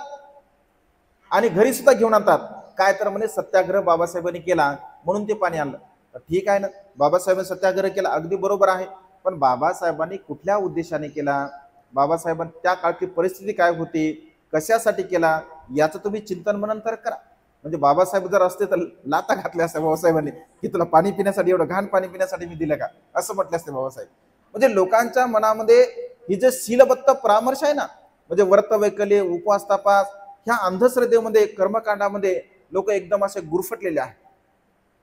Speaker 1: आणि घरी सुद्धा घेऊन आणतात. काय तर म्हणे सत्याग्रह बाबासाहेबांनी केला म्हणून ते पाणी आणलं. तर ठीक आहे ना, बाबासाहेबांनी सत्याग्रह केला, अगदी बरोबर आहे. पण बाबासाहेबांनी कुठल्या उद्देशाने केला, बाबासाहेबांनी त्या काळची परिस्थिती काय होती, कशासाठी केला, याचं तुम्ही चिंतन मनन तर करा. म्हणजे बाबासाहेब जर असते तर लाता घातल्या असत्या बाबासाहेबांनी की तुला पाणी पिण्यासाठी, एवढं घाण पाणी पिण्यासाठी मी दिलं का, असं म्हटलं असते बाबासाहेब. म्हणजे लोकांच्या मनामध्ये ही जे शीलबद्ध परामर्श आहे ना, म्हणजे व्रतवैकल्य, उपवास तपास, ह्या अंधश्रद्धेमध्ये, कर्मकांडामध्ये लोक एकदम असे गुरफटलेले आहेत.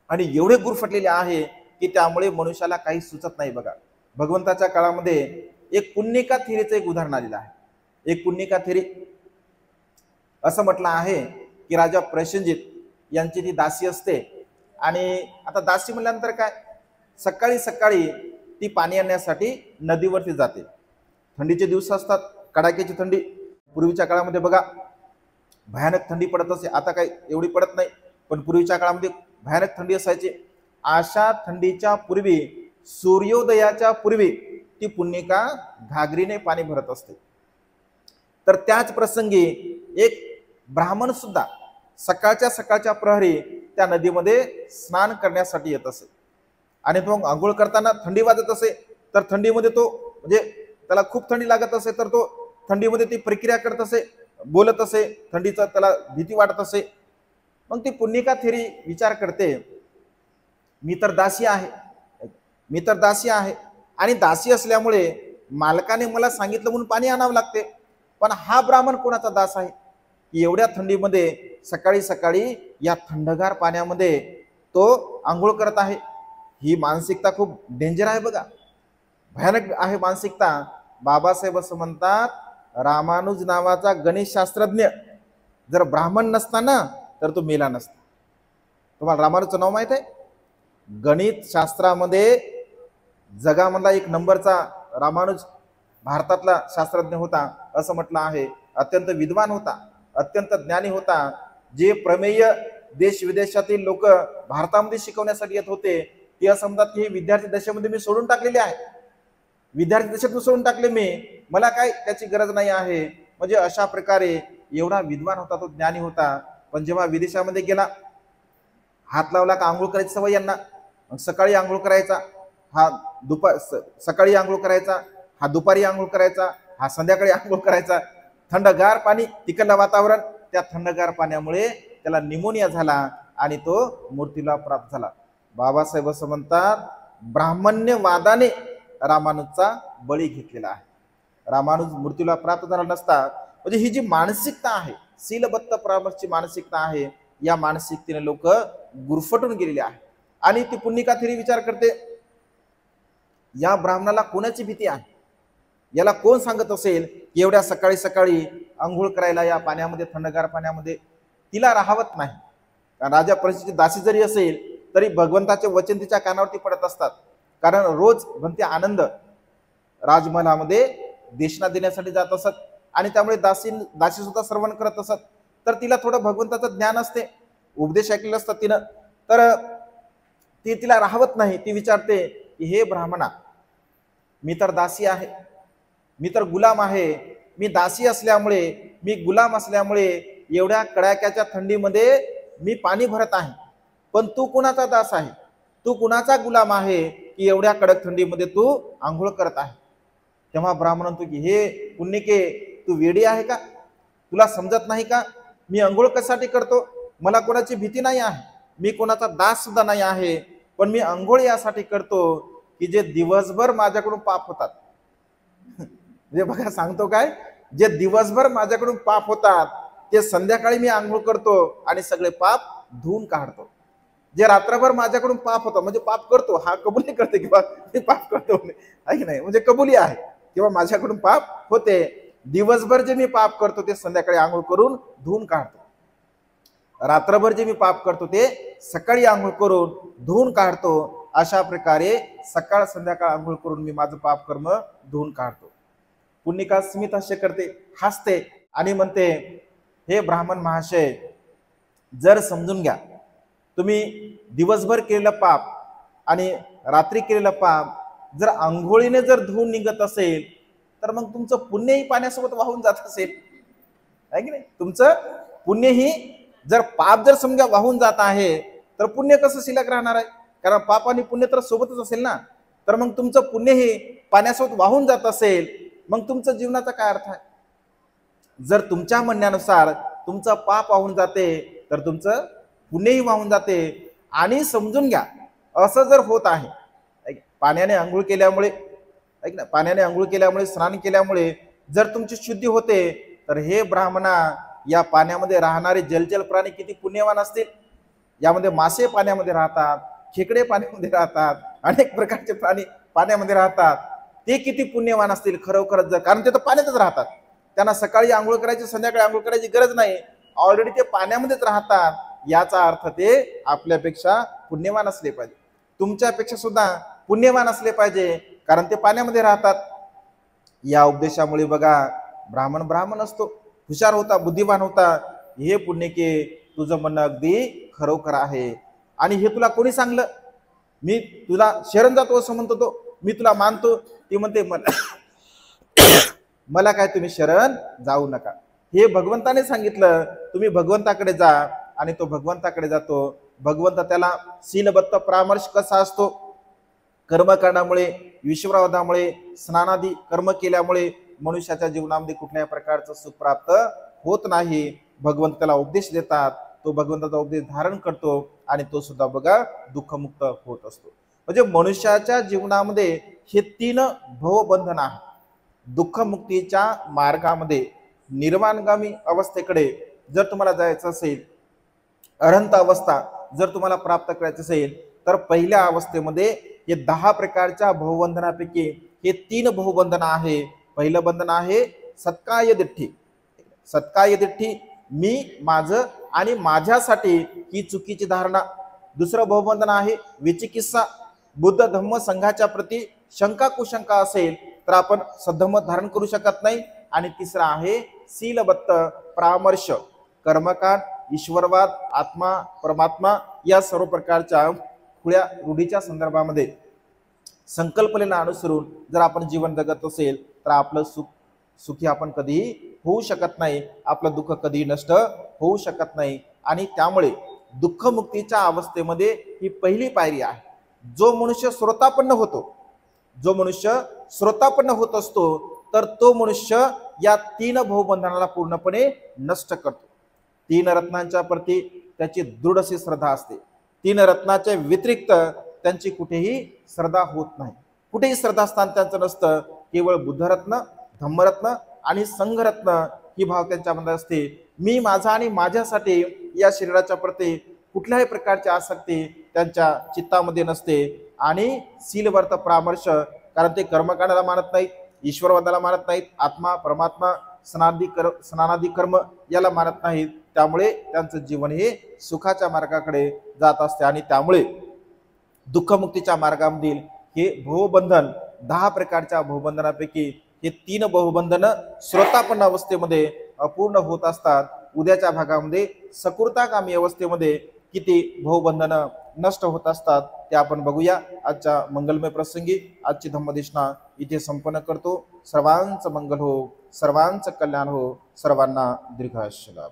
Speaker 1: आणि एवढे गुरफटलेले आहे की त्यामुळे मनुष्याला काही सुचत नाही बघा. भगवंताच्या काळामध्ये एक पुण्यका थेरीचं एक उदाहरण आलेलं आहे. एक पुण्यका थेरी असं म्हटलं आहे की राजा प्रसेनजित यांची ती दासी असते, आणि आता दासी म्हणल्यानंतर काय, सकाळी सकाळी ती पाणी आणण्यासाठी नदीवरती जाते. थंडीचे दिवस असतात, कडाक्याची थंडी, पूर्वीच्या काळामध्ये बघा भयानक थंडी पडत असे, आता काही एवढी पडत नाही, पण पूर्वीच्या काळामध्ये भयानक थंडी असायची. अशा थंडीच्या पूर्वी, सूर्योदयाच्या पूर्वी ती पुण्यिका घागरीने पाणी भरत असते. तर त्याच प्रसंगी एक ब्राह्मण सुद्धा सकाळच्या प्रहरी त्या नदीमध्ये स्नान करण्यासाठी येत असे. आणि तो आंघोळ करताना थंडी वाजत असे, तर थंडीमध्ये तो म्हणजे त्याला खूप थंडी लागत असे, तर तो थंडीमध्ये ती प्रक्रिया करत असे, बोलत असे, थंडीचा त्याला भीती वाटत असे. मग ती पुण्यिका थेरी विचार करते, मी तर दासी आहे आणि दासी असल्यामुळे मालकाने मला सांगितलं म्हणून पाणी आणावं लागते, पण हा ब्राह्मण कोणाचा दास आहे की एवढ्या थंडीमध्ये सकाळी सकाळी या थंडगार पाण्यामध्ये तो आंघोळ करत आहे. ही मानसिकता खूप डेंजर आहे बघा, भयानक आहे मानसिकता. बाबासाहेब असं म्हणतात, रामानुज नावाचा गणित शास्त्रज्ञ जर ब्राह्मण नसताना तर तो मेला नसता. तुम्हाला रामानुजचं नाव माहित आहे? गणित शास्त्रामध्ये जगामधला एक नंबरचा रामानुज भारतातला शास्त्रज्ञ होता असं म्हटलं आहे. अत्यंत विद्वान होता, अत्यंत ज्ञानी होता. जे प्रमेय देश विदेशातील लोक भारतामध्ये शिकवण्यासाठी येत होते ते असं म्हणतात की हे विद्यार्थी दशेमध्ये मी सोडून टाकलेले आहे, विद्यार्थी दशेतून सोडून टाकले मी, मला काय त्याची गरज नाही आहे. म्हणजे अशा प्रकारे एवढा विद्वान होता, तो ज्ञानी होता. पण जेव्हा विदेशामध्ये गेला, हात लावला का आंघोळ करायची सवय यांना. मग सकाळी आंघोळ करायचा, हा सकाळी आंघोळ करायचा, हा दुपारी आंघोळ करायचा, हा संध्याकाळी आंघोळ करायचा. थंडगार पाणी, तिकडलं वातावरण, त्या थंडगार पाण्यामुळे त्याला निमोनिया झाला आणि तो मृत्यूला प्राप्त झाला. बाबासाहेब असं म्हणतात, ब्राह्मण्यवादाने रामानुजचा बळी घेतलेला आहे. रामानुज मृत्यूला प्राप्त झाला नसता. म्हणजे ही जी मानसिकता आहे, शीलबद्ध परामर्शची मानसिकता आहे, या मानसिकतेने लोक गुरफटून गेलेले आहे. आणि ती पुण्यिका थेरी विचार करते, या ब्राह्मणाला कोणाची भीती आहे, याला कोण सांगत असेल की एवढ्या सकाळी सकाळी आंघोळ करायला या पाण्यामध्ये, थंडगार पाण्यामध्ये तिला राहावत नाही. कारण राजा परिस्थिती दासी जरी असेल तरी भगवंताचे वचन तिच्या कानावरती पडत असतात. कारण रोज म्हणते आनंद राजमहालामध्ये देशना देण्यासाठी जात असत आणि त्यामुळे दासी सुद्धा श्रवण करत असत. तर तिला थोडं भगवंताचं ज्ञान असते, उपदेश ऐकलेलं असतात तिनं, तर ती तिला राहवत नाही. ती विचारते की हे ब्राह्मणा, मी तर दासी आहे, मी तर गुलाम आहे, मी दासी असल्यामुळे, मी गुलाम असल्यामुळे एवढ्या कडाक्याच्या थंडीमध्ये मी पाणी भरत आहे, पण तू कुणाचा दास आहे, तू कुणाचा गुलाम आहे की एवढ्या कडक थंडीमध्ये तू आंघोळ करत आहे. तेव्हा ब्राह्मण म्हणतो की हे पुण्यिके, तू वेडी आहे का, तुला समजत नाही का, मी आंघोळ कशासाठी करतो, मला कोणाची भीती नाही आहे, मी कोणाचा दास सुद्धा नाही आहे, पण मी आंघोळ यासाठी करतो की जे दिवसभर माझ्याकडून पाप होतात. म्हणजे बघा सांगतो काय, जे दिवसभर माझ्याकडून पाप होतात ते संध्याकाळी मी आंघोळ करतो आणि सगळे पाप धुवून काढतो. जे रात्रभर माझ्याकडून पाप होतं, म्हणजे पाप करतो, हा कबुली करते किंवा मी पाप करतो आहे की नाही, म्हणजे कबुली आहे किंवा माझ्याकडून पाप होते. दिवसभर जे मी पाप करतो ते संध्याकाळी आंघोळ करून धुवून काढतो, रात्रभर जे मी पाप करतो ते सकाळी आंघोळ करून धुवून काढतो. अशा प्रकारे सकाळ संध्याकाळ आंघोळ करून मी माझं पाप कर्म धुवून काढतो. पुण्यिका स्मित हास्य करते, हसते आणि म्हणते, हे ब्राह्मण महाशय, जर समजून घ्या, तुम्ही दिवसभर केलेलं पाप आणि रात्री केलेलं पाप जर आंघोळीने जर धुवून निघत असेल तर मग तुमचं पुण्यही पाण्यासोबत वाहून जात असेल, आहे की नाही. तुमचं पुण्यही, जर पाप जर समजा वाहून जात आहे तर पुण्य कसं शिल्लक राहणार आहे, कारण पाप आणि पुण्य तर सोबतच असेल ना. तर मग तुमचं पुण्यही पाण्यासोबत वाहून जात असेल, मग तुमचं जीवनाचा काय अर्थ आहे. जर तुमच्या म्हणण्यानुसार तुमचं पाप वाहून जाते तर तुमचं पुण्यही वाहून जाते. आणि समजून घ्या, असं जर होत आहे, पाण्याने आंघोळ केल्यामुळे, ऐक ना, पाण्याने आंघोळ केल्यामुळे, स्नान केल्यामुळे जर तुमची शुद्धी होते, तर हे ब्राह्मणा, या पाण्यामध्ये राहणारे जलचर प्राणी किती पुण्यवान असतील. यामध्ये मासे पाण्यामध्ये राहतात, खेकडे पाण्यामध्ये राहतात, अनेक प्रकारचे प्राणी पाण्यामध्ये राहतात. ते किती पुण्यवान असतील खरोखरच, जर, कारण ते तर पाण्यातच राहतात, त्यांना सकाळी आंघोळ करायची, संध्याकाळी आंघोळ करायची गरज नाही, ऑलरेडी ते पाण्यामध्येच राहतात. याचा अर्थ ते आपल्यापेक्षा पुण्यवान असले पाहिजे, तुमच्यापेक्षा सुद्धा पुण्यवान असले पाहिजे, कारण ते पाण्यामध्ये राहतात. या उपदेशामुळे बघा, ब्राह्मण ब्राह्मण असतो, हुशार होता, बुद्धिमान होता. हे पुण्यके तुझं म्हणणं अगदी खरोखर आहे. आणि हे तुला कोणी सांगलं? मी तुला शरण जातो असं म्हणतो तो, मी तुला मानतो. ती म्हणते मला काय तुम्ही शरण जाऊ नका. हे भगवंताने सांगितलं, तुम्ही भगवंताकडे जा. आणि तो भगवंताकडे जातो. भगवंत त्याला शीलबद्ध परामर्श कसा असतो, कर्मकांडामुळे, ईश्वरवादामुळे, स्नानादी कर्म केल्यामुळे मनुष्याच्या जीवनामध्ये कुठल्याही प्रकारचं सुख प्राप्त होत नाही. भगवंत त्याला उपदेश देतात, तो भगवंताचा उपदेश धारण करतो आणि तो सुद्धा बघा दुःखमुक्त होत असतो. म्हणजे मनुष्याच्या जीवनामध्ये हे 3 भवबंधन आहे. दुःखमुक्तीच्या मार्गामध्ये निर्वाणगामी अवस्थेकडे जर तुम्हाला जायचं असेल, अरहंत अवस्था जर तुम्हाला प्राप्त करायची असेल, तर पहिल्या अवस्थेमध्ये हे 10 प्रकारच्या भवबंधनापैकी हे 3 भवबंधन आहे. पहिलं बंधन आहे सत्काय दिठ्ठी. सत्काय दिठ्ठी, मी, माझं आणि माझ्यासाठी ही चुकीची धारणा. दुसरं भवबंधन आहे विचिकित्सा. बुद्ध धम्म संघाच्या प्रती शंका कुशंका असेल तर आपण सद्धम्म धारण करू शकत नाही. आणि तिसरा आहे शीलबद्ध परामर्श. कर्मकांड, ईश्वरवाद, आत्मा, परमात्मा या सर्व प्रकारच्या खुल्या रूढीच्या संदर्भामध्ये संकल्पनेला अनुसरून जर आपण जीवन जगत असेल तर आपलं सुखी आपण कधीही होऊ शकत नाही, आपलं दुःख कधी नष्ट होऊ शकत नाही. आणि त्यामुळे दुःखमुक्तीच्या अवस्थेमध्ये ही पहिली पायरी आहे. जो मनुष्य श्रोतापन्न होतो, जो मनुष्य श्रोतापन्न होत असतो, तर तो मनुष्य या 3 भवबंधनाला पूर्णपणे नष्ट करतो. 3 रत्नांच्या प्रती त्याची दृढ अशी श्रद्धा असते. 3 रत्नाच्या व्यतिरिक्त त्यांची कुठेही श्रद्धा होत नाही. कुठेही श्रद्धास्थान त्यांचं नसतं. केवळ बुद्धरत्न, धम्मरत्न आणि संघरत्न ही भाव त्यांच्यामध्ये असते. मी, माझा आणि माझ्यासाठी या शरीराच्या प्रती कुठल्याही प्रकारची आसक्ती त्यांच्या चित्तामध्ये नसते. आणि शीलवर्त परामर्श, कारण ते कर्मकांडाला मानत नाहीत, ईश्वरवादाला मानत नाहीत, आत्मा, परमात्मा, स्नानादी कर्म याला मानत नाहीत. त्यामुळे त्यांचं जीवन हे सुखाच्या मार्गाकडे जात असते. आणि त्यामुळे दुःखमुक्तीच्या मार्गामधील हे भवबंधन 10 प्रकारच्या भवबंधनापैकी हे 3 भवबंधन श्रोतापन्न अवस्थेमध्ये अपूर्ण होत असतात. उद्याच्या भागामध्ये सकृतागामी अवस्थेमध्ये किती भवबंधन नष्ट होत असतात ते आपण बघूया. आजच्या मंगलमय प्रसंगी आजची धम्मदेशना इथे संपन्न करतो. सर्वांचं मंगल हो, सर्वांचं कल्याण हो, सर्वांना दीर्घायुष्य लाभ.